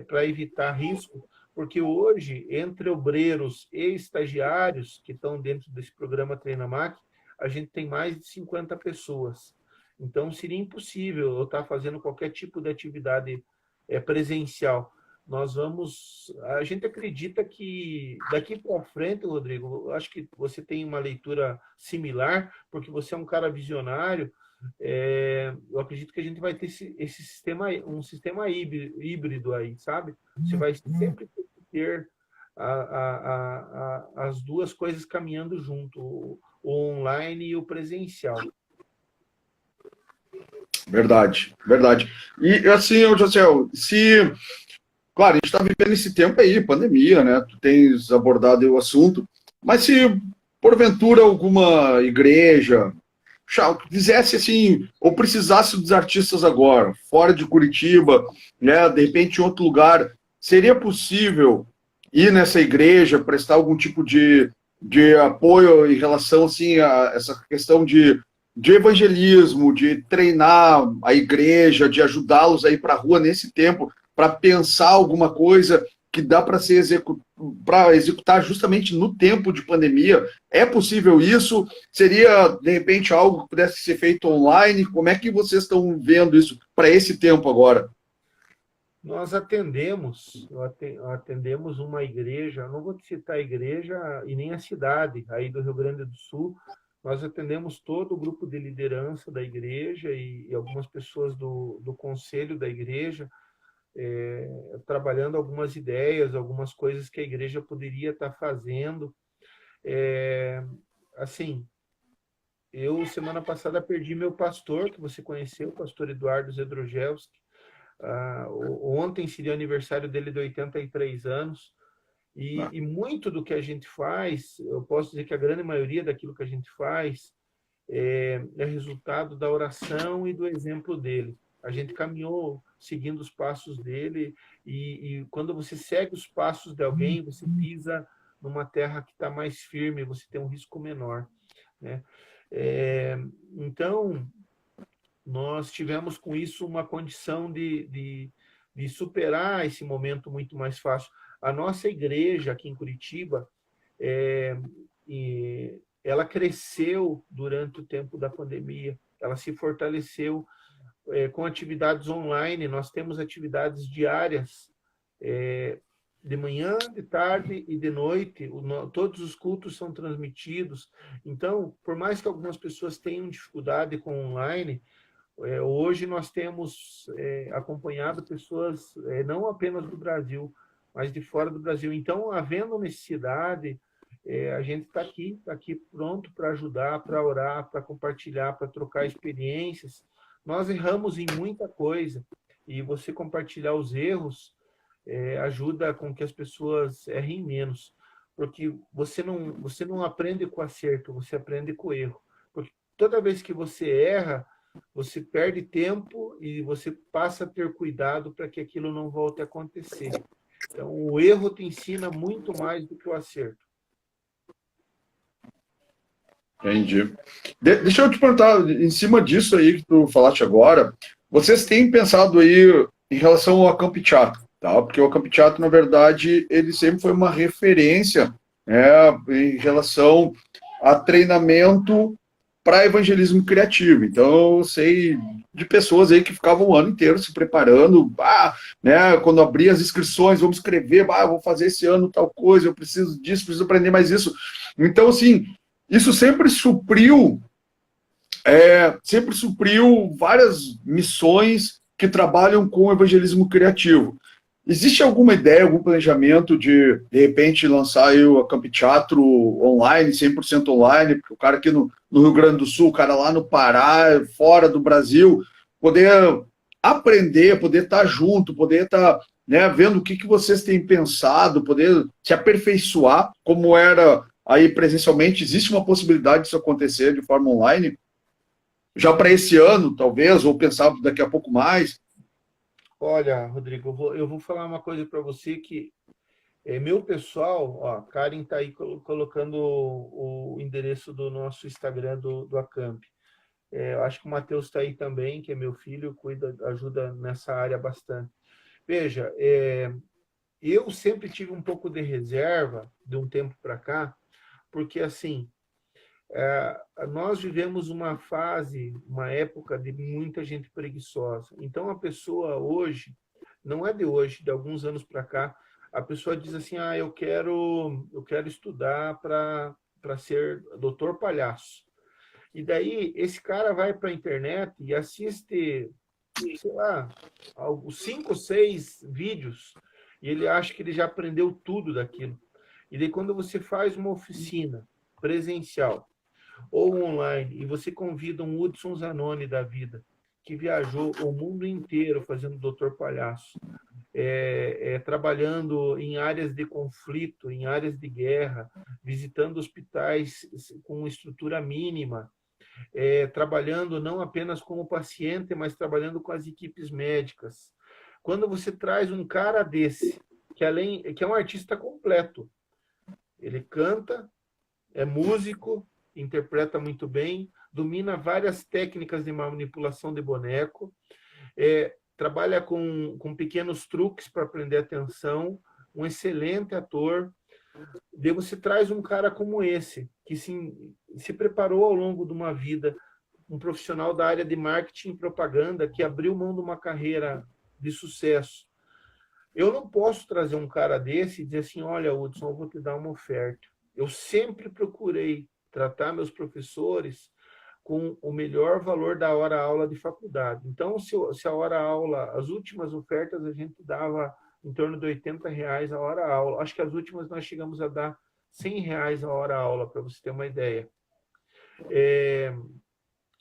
para evitar risco, porque hoje, entre obreiros e estagiários que estão dentro desse programa Treinamac, a gente tem mais de 50 pessoas. Então, seria impossível eu estar fazendo qualquer tipo de atividade presencial. A gente acredita que daqui para frente, Rodrigo, eu acho que você tem uma leitura similar, porque você é um cara visionário. Eu acredito que a gente vai ter esse sistema, um sistema híbrido aí, sabe? Você vai sempre ter as duas coisas caminhando junto, o online e o presencial. Verdade, verdade. E assim, José, claro, a gente está vivendo esse tempo aí, pandemia, né? Tu tens abordado aí o assunto, mas se porventura alguma igreja quisesse assim, ou precisasse dos artistas agora, fora de Curitiba, né? De repente em outro lugar, seria possível ir nessa igreja, prestar algum tipo de apoio em relação assim, a essa questão de evangelismo, de treinar a igreja, de ajudá-los a ir para a rua nesse tempo, para pensar alguma coisa que dá para executar justamente no tempo de pandemia? É possível isso? Seria, de repente, algo que pudesse ser feito online? Como é que vocês estão vendo isso para esse tempo agora? Nós atendemos uma igreja, não vou citar a igreja e nem a cidade, aí do Rio Grande do Sul. Nós atendemos todo o grupo de liderança da igreja e algumas pessoas do conselho da igreja, trabalhando algumas ideias, algumas coisas que a igreja poderia estar fazendo. Assim, eu, semana passada, perdi meu pastor, que você conheceu, o pastor Eduardo Zedrojelski. Ontem seria o aniversário dele de 83 anos. E muito do que a gente faz, eu posso dizer que a grande maioria daquilo que a gente faz é resultado da oração e do exemplo dele. A gente caminhou seguindo os passos dele e quando você segue os passos de alguém, você pisa numa terra que está mais firme, você tem um risco menor, né? Então, nós tivemos com isso uma condição de superar esse momento muito mais fácil. A nossa igreja aqui em Curitiba, ela cresceu durante o tempo da pandemia, ela se fortaleceu. com atividades online. Nós temos atividades diárias, de manhã, de tarde e de noite. Todos os cultos são transmitidos. Então, por mais que algumas pessoas tenham dificuldade com online, hoje nós temos acompanhado pessoas não apenas do Brasil, mas de fora do Brasil. Então, havendo necessidade, a gente está aqui pronto para ajudar, para orar, para compartilhar, para trocar experiências. Nós erramos em muita coisa, e você compartilhar os erros ajuda com que as pessoas errem menos, porque você não aprende com o acerto, você aprende com o erro. Porque toda vez que você erra, você perde tempo e você passa a ter cuidado para que aquilo não volte a acontecer. Então, o erro te ensina muito mais do que o acerto. Entendi. Deixa eu te perguntar, em cima disso aí que tu falaste agora, vocês têm pensado aí em relação ao Camp Teatro, tá? Porque o Camp Teatro, na verdade, ele sempre foi uma referência, né, em relação a treinamento para evangelismo criativo. Então, eu sei de pessoas aí que ficavam o ano inteiro se preparando, né, quando abria as inscrições, vamos escrever, eu vou fazer esse ano tal coisa, eu preciso disso, preciso aprender mais isso. Então, assim, isso sempre supriu várias missões que trabalham com o evangelismo criativo. Existe alguma ideia, algum planejamento de repente, lançar aí o Camp Teatro online, 100% online, porque o cara aqui no Rio Grande do Sul, o cara lá no Pará, fora do Brasil, poder aprender, poder estar junto, poder estar, né, vendo o que vocês têm pensado, poder se aperfeiçoar, como era aí presencialmente? Existe uma possibilidade disso acontecer de forma online? Já para esse ano, talvez, ou pensar daqui a pouco mais? Olha, Rodrigo, eu vou falar uma coisa para você que meu pessoal, ó, a Karen está aí colocando o endereço do nosso Instagram do Acamp. Eu acho que o Matheus está aí também, que é meu filho, ajuda nessa área bastante. Veja, eu sempre tive um pouco de reserva de um tempo para cá, porque assim, nós vivemos uma fase, uma época de muita gente preguiçosa. Então, a pessoa hoje, não é de hoje, de alguns anos para cá, a pessoa diz assim, eu quero estudar para ser doutor palhaço. E daí, esse cara vai para a internet e assiste, sei lá, 5 ou 6 vídeos, e ele acha que ele já aprendeu tudo daquilo. E daí, quando você faz uma oficina presencial, ou online, e você convida um Hudson Zanoni da vida, que viajou o mundo inteiro fazendo doutor palhaço, trabalhando em áreas de conflito, em áreas de guerra, visitando hospitais com estrutura mínima, trabalhando não apenas como paciente, mas trabalhando com as equipes médicas. Quando você traz um cara desse, que é um artista completo, ele canta, é músico, interpreta muito bem, domina várias técnicas de manipulação de boneco, trabalha com pequenos truques para prender atenção, um excelente ator. Daí você traz um cara como esse, que se preparou ao longo de uma vida, um profissional da área de marketing e propaganda, que abriu mão de uma carreira de sucesso. Eu não posso trazer um cara desse e dizer assim, olha, Hudson, eu vou te dar uma oferta. Eu sempre procurei tratar meus professores com o melhor valor da hora-aula de faculdade. Então, se a hora-aula, as últimas ofertas, a gente dava em torno de R$80 a hora-aula. Acho que as últimas nós chegamos a dar R$100 a hora-aula, para você ter uma ideia.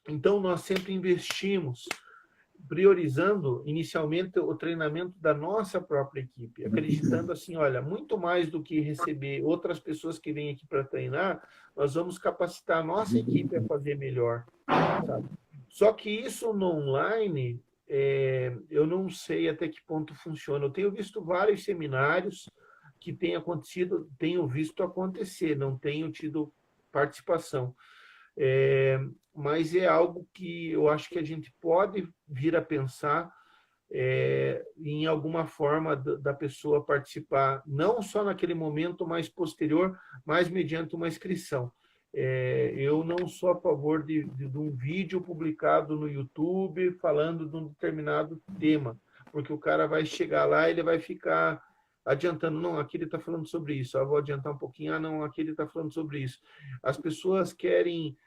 Então, nós sempre investimos, priorizando inicialmente o treinamento da nossa própria equipe, acreditando assim, olha, muito mais do que receber outras pessoas que vêm aqui para treinar, nós vamos capacitar a nossa equipe a fazer melhor, sabe? Só que isso no online, eu não sei até que ponto funciona. Eu tenho visto vários seminários que têm acontecido, tenho visto acontecer, não tenho tido participação. Mas é algo que eu acho que a gente pode vir a pensar em alguma forma da pessoa participar, não só naquele momento mais posterior, mas mediante uma inscrição. Eu não sou a favor de um vídeo publicado no YouTube falando de um determinado tema, porque o cara vai chegar lá e ele vai ficar adiantando, não, aqui ele está falando sobre isso, eu vou adiantar um pouquinho, não, aqui ele está falando sobre isso. As pessoas querem...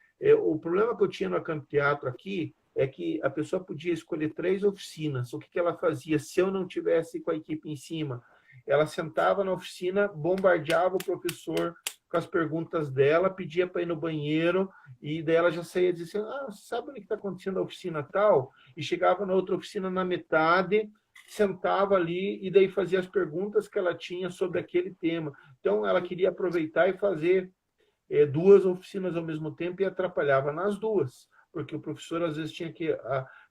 o problema que eu tinha no Campo Teatro aqui é que a pessoa podia escolher 3 oficinas. O que ela fazia se eu não tivesse com a equipe em cima? Ela sentava na oficina, bombardeava o professor com as perguntas dela, pedia para ir no banheiro, e daí ela já saía dizendo, sabe o que está acontecendo na oficina tal? E chegava na outra oficina na metade, sentava ali e daí fazia as perguntas que ela tinha sobre aquele tema. Então, ela queria aproveitar e fazer 2 oficinas ao mesmo tempo e atrapalhava nas 2, porque o professor às vezes tinha que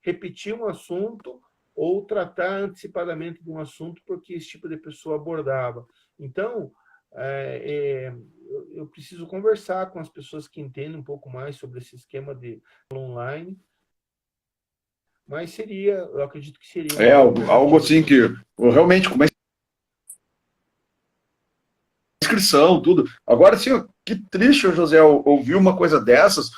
repetir um assunto ou tratar antecipadamente de um assunto porque esse tipo de pessoa abordava. Então, eu preciso conversar com as pessoas que entendem um pouco mais sobre esse esquema de online, mas eu acredito que seria algo assim que realmente começa inscrição, tudo. Agora, assim, que triste, José, ouvir uma coisa dessas,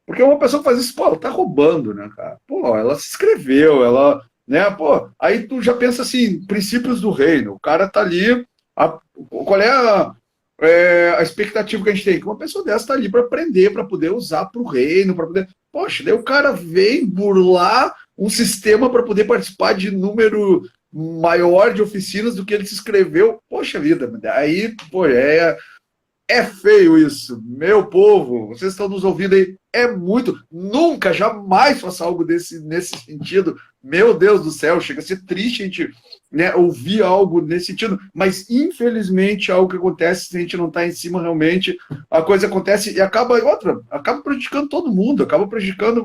porque uma pessoa faz isso, pô, ela tá roubando, né, cara? Pô, ela se inscreveu, ela, né, pô, aí tu já pensa assim, princípios do reino, o cara tá ali, qual é a expectativa que a gente tem? Que uma pessoa dessa tá ali para aprender, para poder usar pro reino, para poder... Poxa, daí o cara vem burlar um sistema para poder participar de número maior de oficinas do que ele se inscreveu. Poxa vida, aí, pô, é feio isso. Meu povo, vocês estão nos ouvindo aí, é muito. Nunca, jamais faça algo nesse sentido. Meu Deus do céu, chega a ser triste a gente, né, ouvir algo nesse sentido, mas infelizmente algo que acontece se a gente não está em cima realmente, a coisa acontece e acaba prejudicando todo mundo, acaba prejudicando,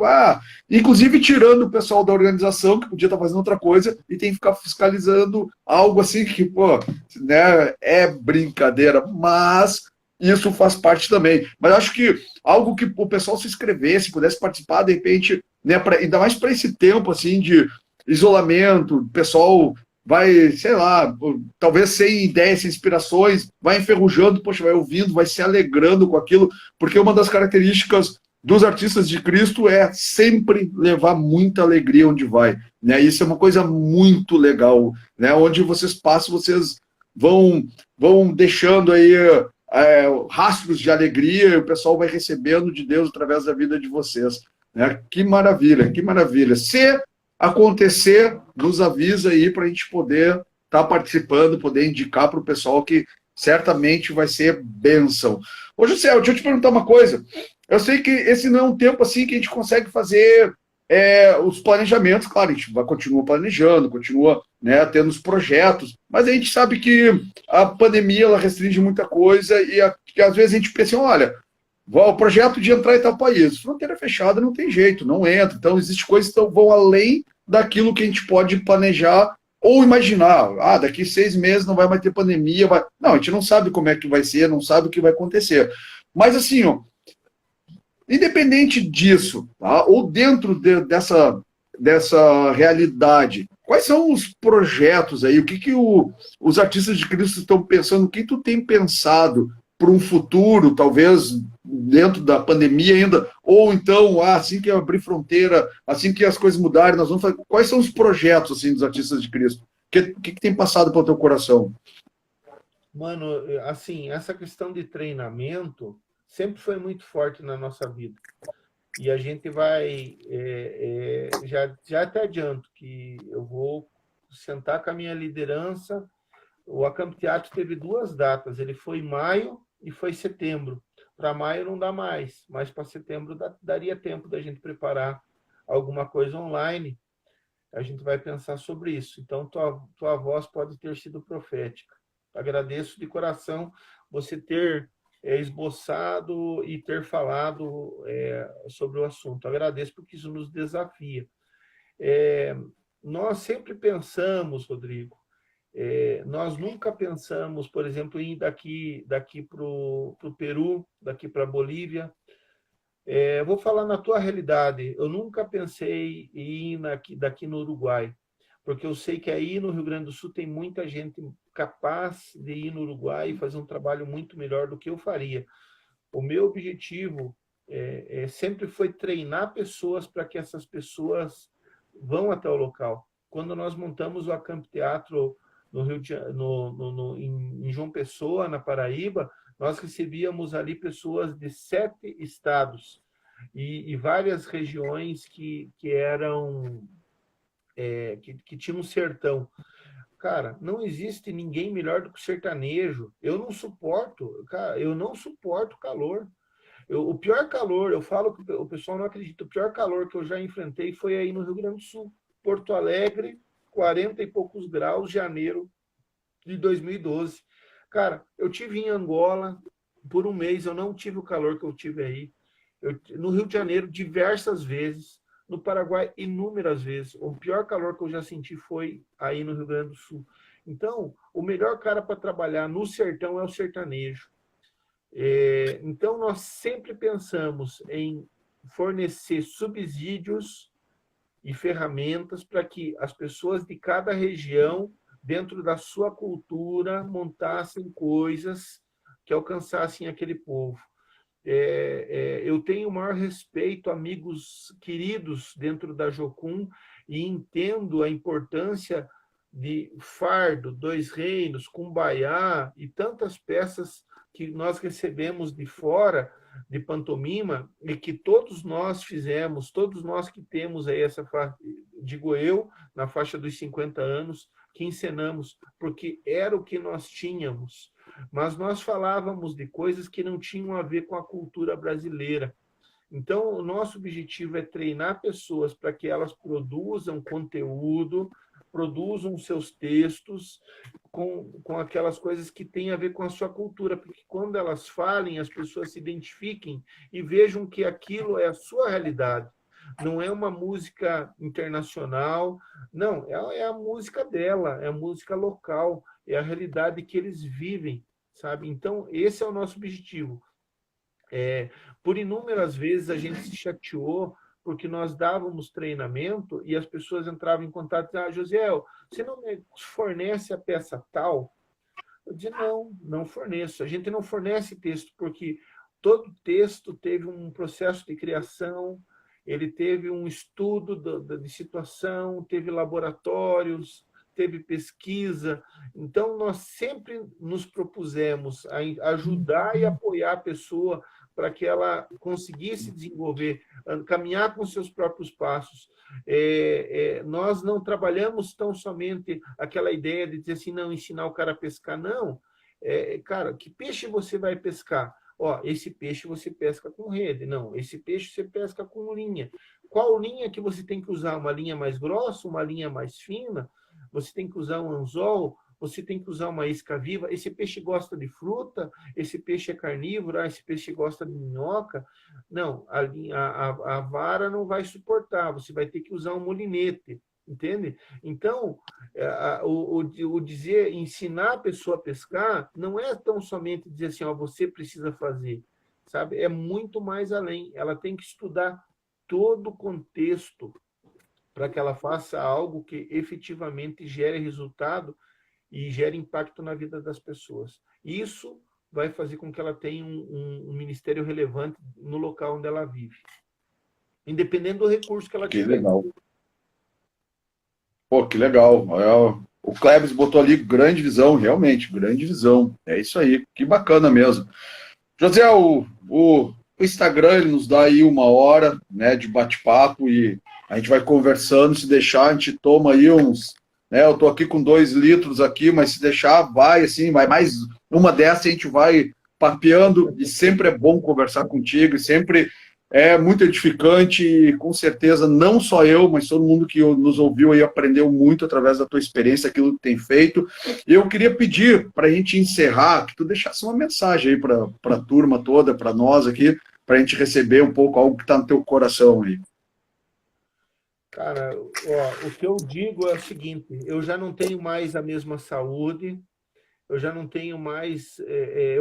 inclusive tirando o pessoal da organização que podia estar fazendo outra coisa e tem que ficar fiscalizando algo assim que, pô, né, é brincadeira, mas isso faz parte também. Mas acho que algo que o pessoal se inscrevesse, pudesse participar, de repente, né, ainda mais para esse tempo assim de isolamento, o pessoal vai, sei lá, talvez sem ideias, sem inspirações, vai enferrujando, poxa, vai ouvindo, vai se alegrando com aquilo, porque uma das características dos artistas de Cristo é sempre levar muita alegria onde vai, né? Isso é uma coisa muito legal, né? Onde vocês passam, vocês vão deixando aí rastros de alegria, e o pessoal vai recebendo de Deus através da vida de vocês. Né? Que maravilha, que maravilha. Se acontecer, nos avisa aí para a gente poder estar participando, poder indicar para o pessoal que certamente vai ser bênção. Ô, José, deixa eu te perguntar uma coisa. Eu sei que esse não é um tempo assim que a gente consegue fazer os planejamentos, claro, a gente continua planejando, continua, né, tendo os projetos, mas a gente sabe que a pandemia ela restringe muita coisa e que às vezes a gente pensa, olha, o projeto de entrar em tal país, fronteira fechada não tem jeito, não entra, então existem coisas que vão além daquilo que a gente pode planejar ou imaginar, daqui 6 meses não vai mais ter pandemia, não, a gente não sabe como é que vai ser, não sabe o que vai acontecer, mas assim, ó, independente disso, tá? Ou dentro dessa realidade, quais são os projetos aí? O que os artistas de Cristo estão pensando? O que tu tem pensado para um futuro, talvez dentro da pandemia ainda? Ou então, assim que abrir fronteira, assim que as coisas mudarem, nós vamos fazer... Quais são os projetos assim, dos artistas de Cristo? O que tem passado pelo teu coração? Mano, assim, essa questão de treinamento sempre foi muito forte na nossa vida. E a gente vai... já até adianto que eu vou sentar com a minha liderança. O Acampo Teatro teve 2 datas. Ele foi em maio e foi em setembro. Para maio não dá mais, mas para setembro daria tempo da gente preparar alguma coisa online. A gente vai pensar sobre isso. Então, tua voz pode ter sido profética. Agradeço de coração você ter esboçado e ter falado sobre o assunto. Agradeço porque isso nos desafia. Nós sempre pensamos, Rodrigo, nós nunca pensamos, por exemplo, em ir daqui para o Peru, daqui para a Bolívia. Vou falar na tua realidade. Eu nunca pensei em ir daqui no Uruguai, porque eu sei que aí no Rio Grande do Sul tem muita gente capaz de ir no Uruguai e fazer um trabalho muito melhor do que eu faria. O meu objetivo sempre foi treinar pessoas para que essas pessoas vão até o local. Quando nós montamos o Acamp Teatro no Rio de, em João Pessoa, na Paraíba, nós recebíamos ali pessoas de 7 estados e várias regiões que eram que tinham um sertão. Cara, não existe ninguém melhor do que o sertanejo. Eu não suporto, cara, eu não suporto calor. O pior calor, eu falo que o pessoal não acredita, o pior calor que eu já enfrentei foi aí no Rio Grande do Sul, Porto Alegre, 40 e poucos graus, janeiro de 2012. Cara, eu tive em Angola por um mês, eu não tive o calor que eu tive aí. No Rio de Janeiro, diversas vezes. No Paraguai, inúmeras vezes. O pior calor que eu já senti foi aí no Rio Grande do Sul. Então, o melhor cara para trabalhar no sertão é o sertanejo. Então, nós sempre pensamos em fornecer subsídios e ferramentas para que as pessoas de cada região, dentro da sua cultura, montassem coisas que alcançassem aquele povo. Eu tenho o maior respeito, amigos queridos dentro da Jocum, e entendo a importância de Fardo, Dois Reinos, Cumbaiá e tantas peças que nós recebemos de fora, de pantomima, e que todos nós fizemos, todos nós que temos aí essa faixa, digo eu, na faixa dos 50 anos, que encenamos, porque era o que nós tínhamos. Mas nós falávamos de coisas que não tinham a ver com a cultura brasileira. Então, o nosso objetivo é treinar pessoas para que elas produzam conteúdo, produzam seus textos com aquelas coisas que têm a ver com a sua cultura, porque quando elas falem, as pessoas se identifiquem e vejam que aquilo é a sua realidade. Não é uma música internacional, não, é a música dela, é a música local, é a realidade que eles vivem, sabe? Então, esse é o nosso objetivo. Por inúmeras vezes a gente se chateou porque nós dávamos treinamento e as pessoas entravam em contato e diziam, Josiel, você não me fornece a peça tal? Eu dizia, não forneço. A gente não fornece texto porque todo texto teve um processo de criação, ele teve um estudo de situação, teve laboratórios, teve pesquisa. Então, nós sempre nos propusemos a ajudar e apoiar a pessoa para que ela conseguisse desenvolver, caminhar com seus próprios passos. Nós não trabalhamos tão somente aquela ideia de dizer assim, não, ensinar o cara a pescar, não. Cara, que peixe você vai pescar? Esse peixe você pesca com rede. Não, esse peixe você pesca com linha. Qual linha que você tem que usar? Uma linha mais grossa, uma linha mais fina? Você tem que usar um anzol? Você tem que usar uma isca viva? Esse peixe gosta de fruta? Esse peixe é carnívoro? Esse peixe gosta de minhoca? Não, a vara não vai suportar. Você vai ter que usar um molinete. Entende? Então, o dizer, ensinar a pessoa a pescar, não é tão somente dizer assim, você precisa fazer, sabe? É muito mais além. Ela tem que estudar todo o contexto para que ela faça algo que efetivamente gere resultado e gere impacto na vida das pessoas. Isso vai fazer com que ela tenha um ministério relevante no local onde ela vive, independente do recurso que ela tiver. Que legal. Pô, que legal. O Klebs botou ali grande visão, realmente, grande visão. É isso aí, que bacana mesmo. José, o Instagram ele nos dá aí 1 hora, né, de bate-papo e a gente vai conversando, se deixar, a gente toma aí uns, né, eu tô aqui com 2 litros aqui, mas se deixar, vai assim, vai mais uma dessa a gente vai papeando e sempre é bom conversar contigo e sempre é muito edificante e com certeza não só eu, mas todo mundo que nos ouviu aí aprendeu muito através da tua experiência, aquilo que tem feito. E eu queria pedir para a gente encerrar, que tu deixasse uma mensagem aí para a turma toda, para nós aqui, para a gente receber um pouco algo que está no teu coração aí. Cara, o que eu digo é o seguinte, eu já não tenho mais a mesma saúde, eu já não tenho mais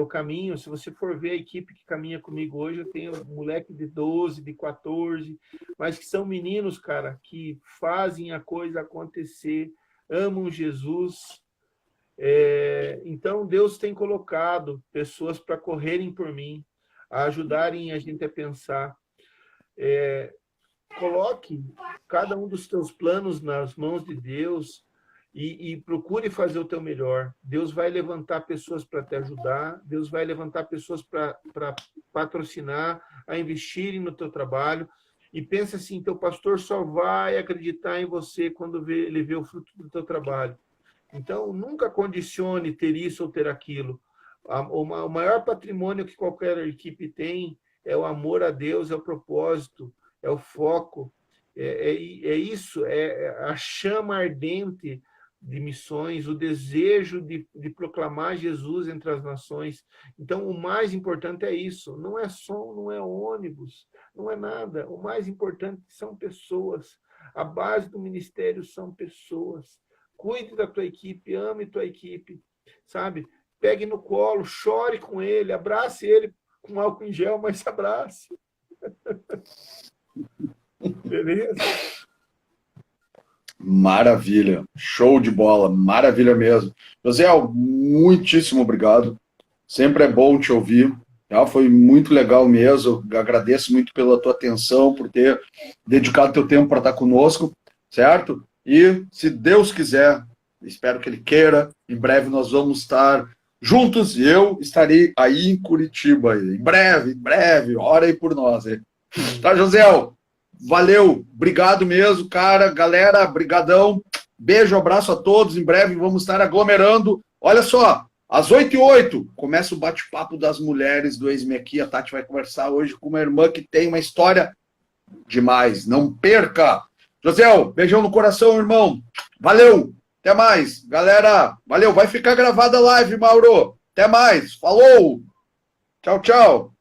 o caminho. Se você for ver a equipe que caminha comigo hoje, eu tenho moleque de 12, de 14, mas que são meninos, cara, que fazem a coisa acontecer, amam Jesus. Então, Deus tem colocado pessoas para correrem por mim. a ajudarem a gente a pensar. Coloque cada um dos teus planos nas mãos de Deus e procure fazer o teu melhor. Deus vai levantar pessoas para te ajudar, Deus vai levantar pessoas para patrocinar, a investirem no teu trabalho. E pensa assim, teu pastor só vai acreditar em você quando ele vê o fruto do teu trabalho. Então, nunca condicione ter isso ou ter aquilo. O maior patrimônio que qualquer equipe tem é o amor a Deus, é o propósito, é o foco, é isso, é a chama ardente de missões, o desejo de proclamar Jesus entre as nações. Então, o mais importante é isso, não é som, não é ônibus, não é nada. O mais importante são pessoas. A base do ministério são pessoas. Cuide da tua equipe, ame tua equipe, sabe? Pegue no colo, chore com ele, abrace ele com álcool em gel, mas abrace. Beleza? Maravilha, show de bola, maravilha mesmo. José, muitíssimo obrigado. Sempre é bom te ouvir. Foi muito legal mesmo. Agradeço muito pela tua atenção, por ter dedicado teu tempo para estar conosco, certo? E se Deus quiser, espero que Ele queira, em breve nós vamos estar juntos e eu estarei aí em Curitiba. Em breve, ora aí por nós. Hein? Tá, José? Valeu, obrigado mesmo, cara. Galera, brigadão. Beijo, abraço a todos. Em breve vamos estar aglomerando. Olha só, às 8h08 começa o bate-papo das mulheres do Eis-me Aqui. A Tati vai conversar hoje com uma irmã que tem uma história demais. Não perca. José, beijão no coração, irmão. Valeu, até mais. Galera, valeu. Vai ficar gravada a live, Mauro. Até mais. Falou. Tchau, tchau.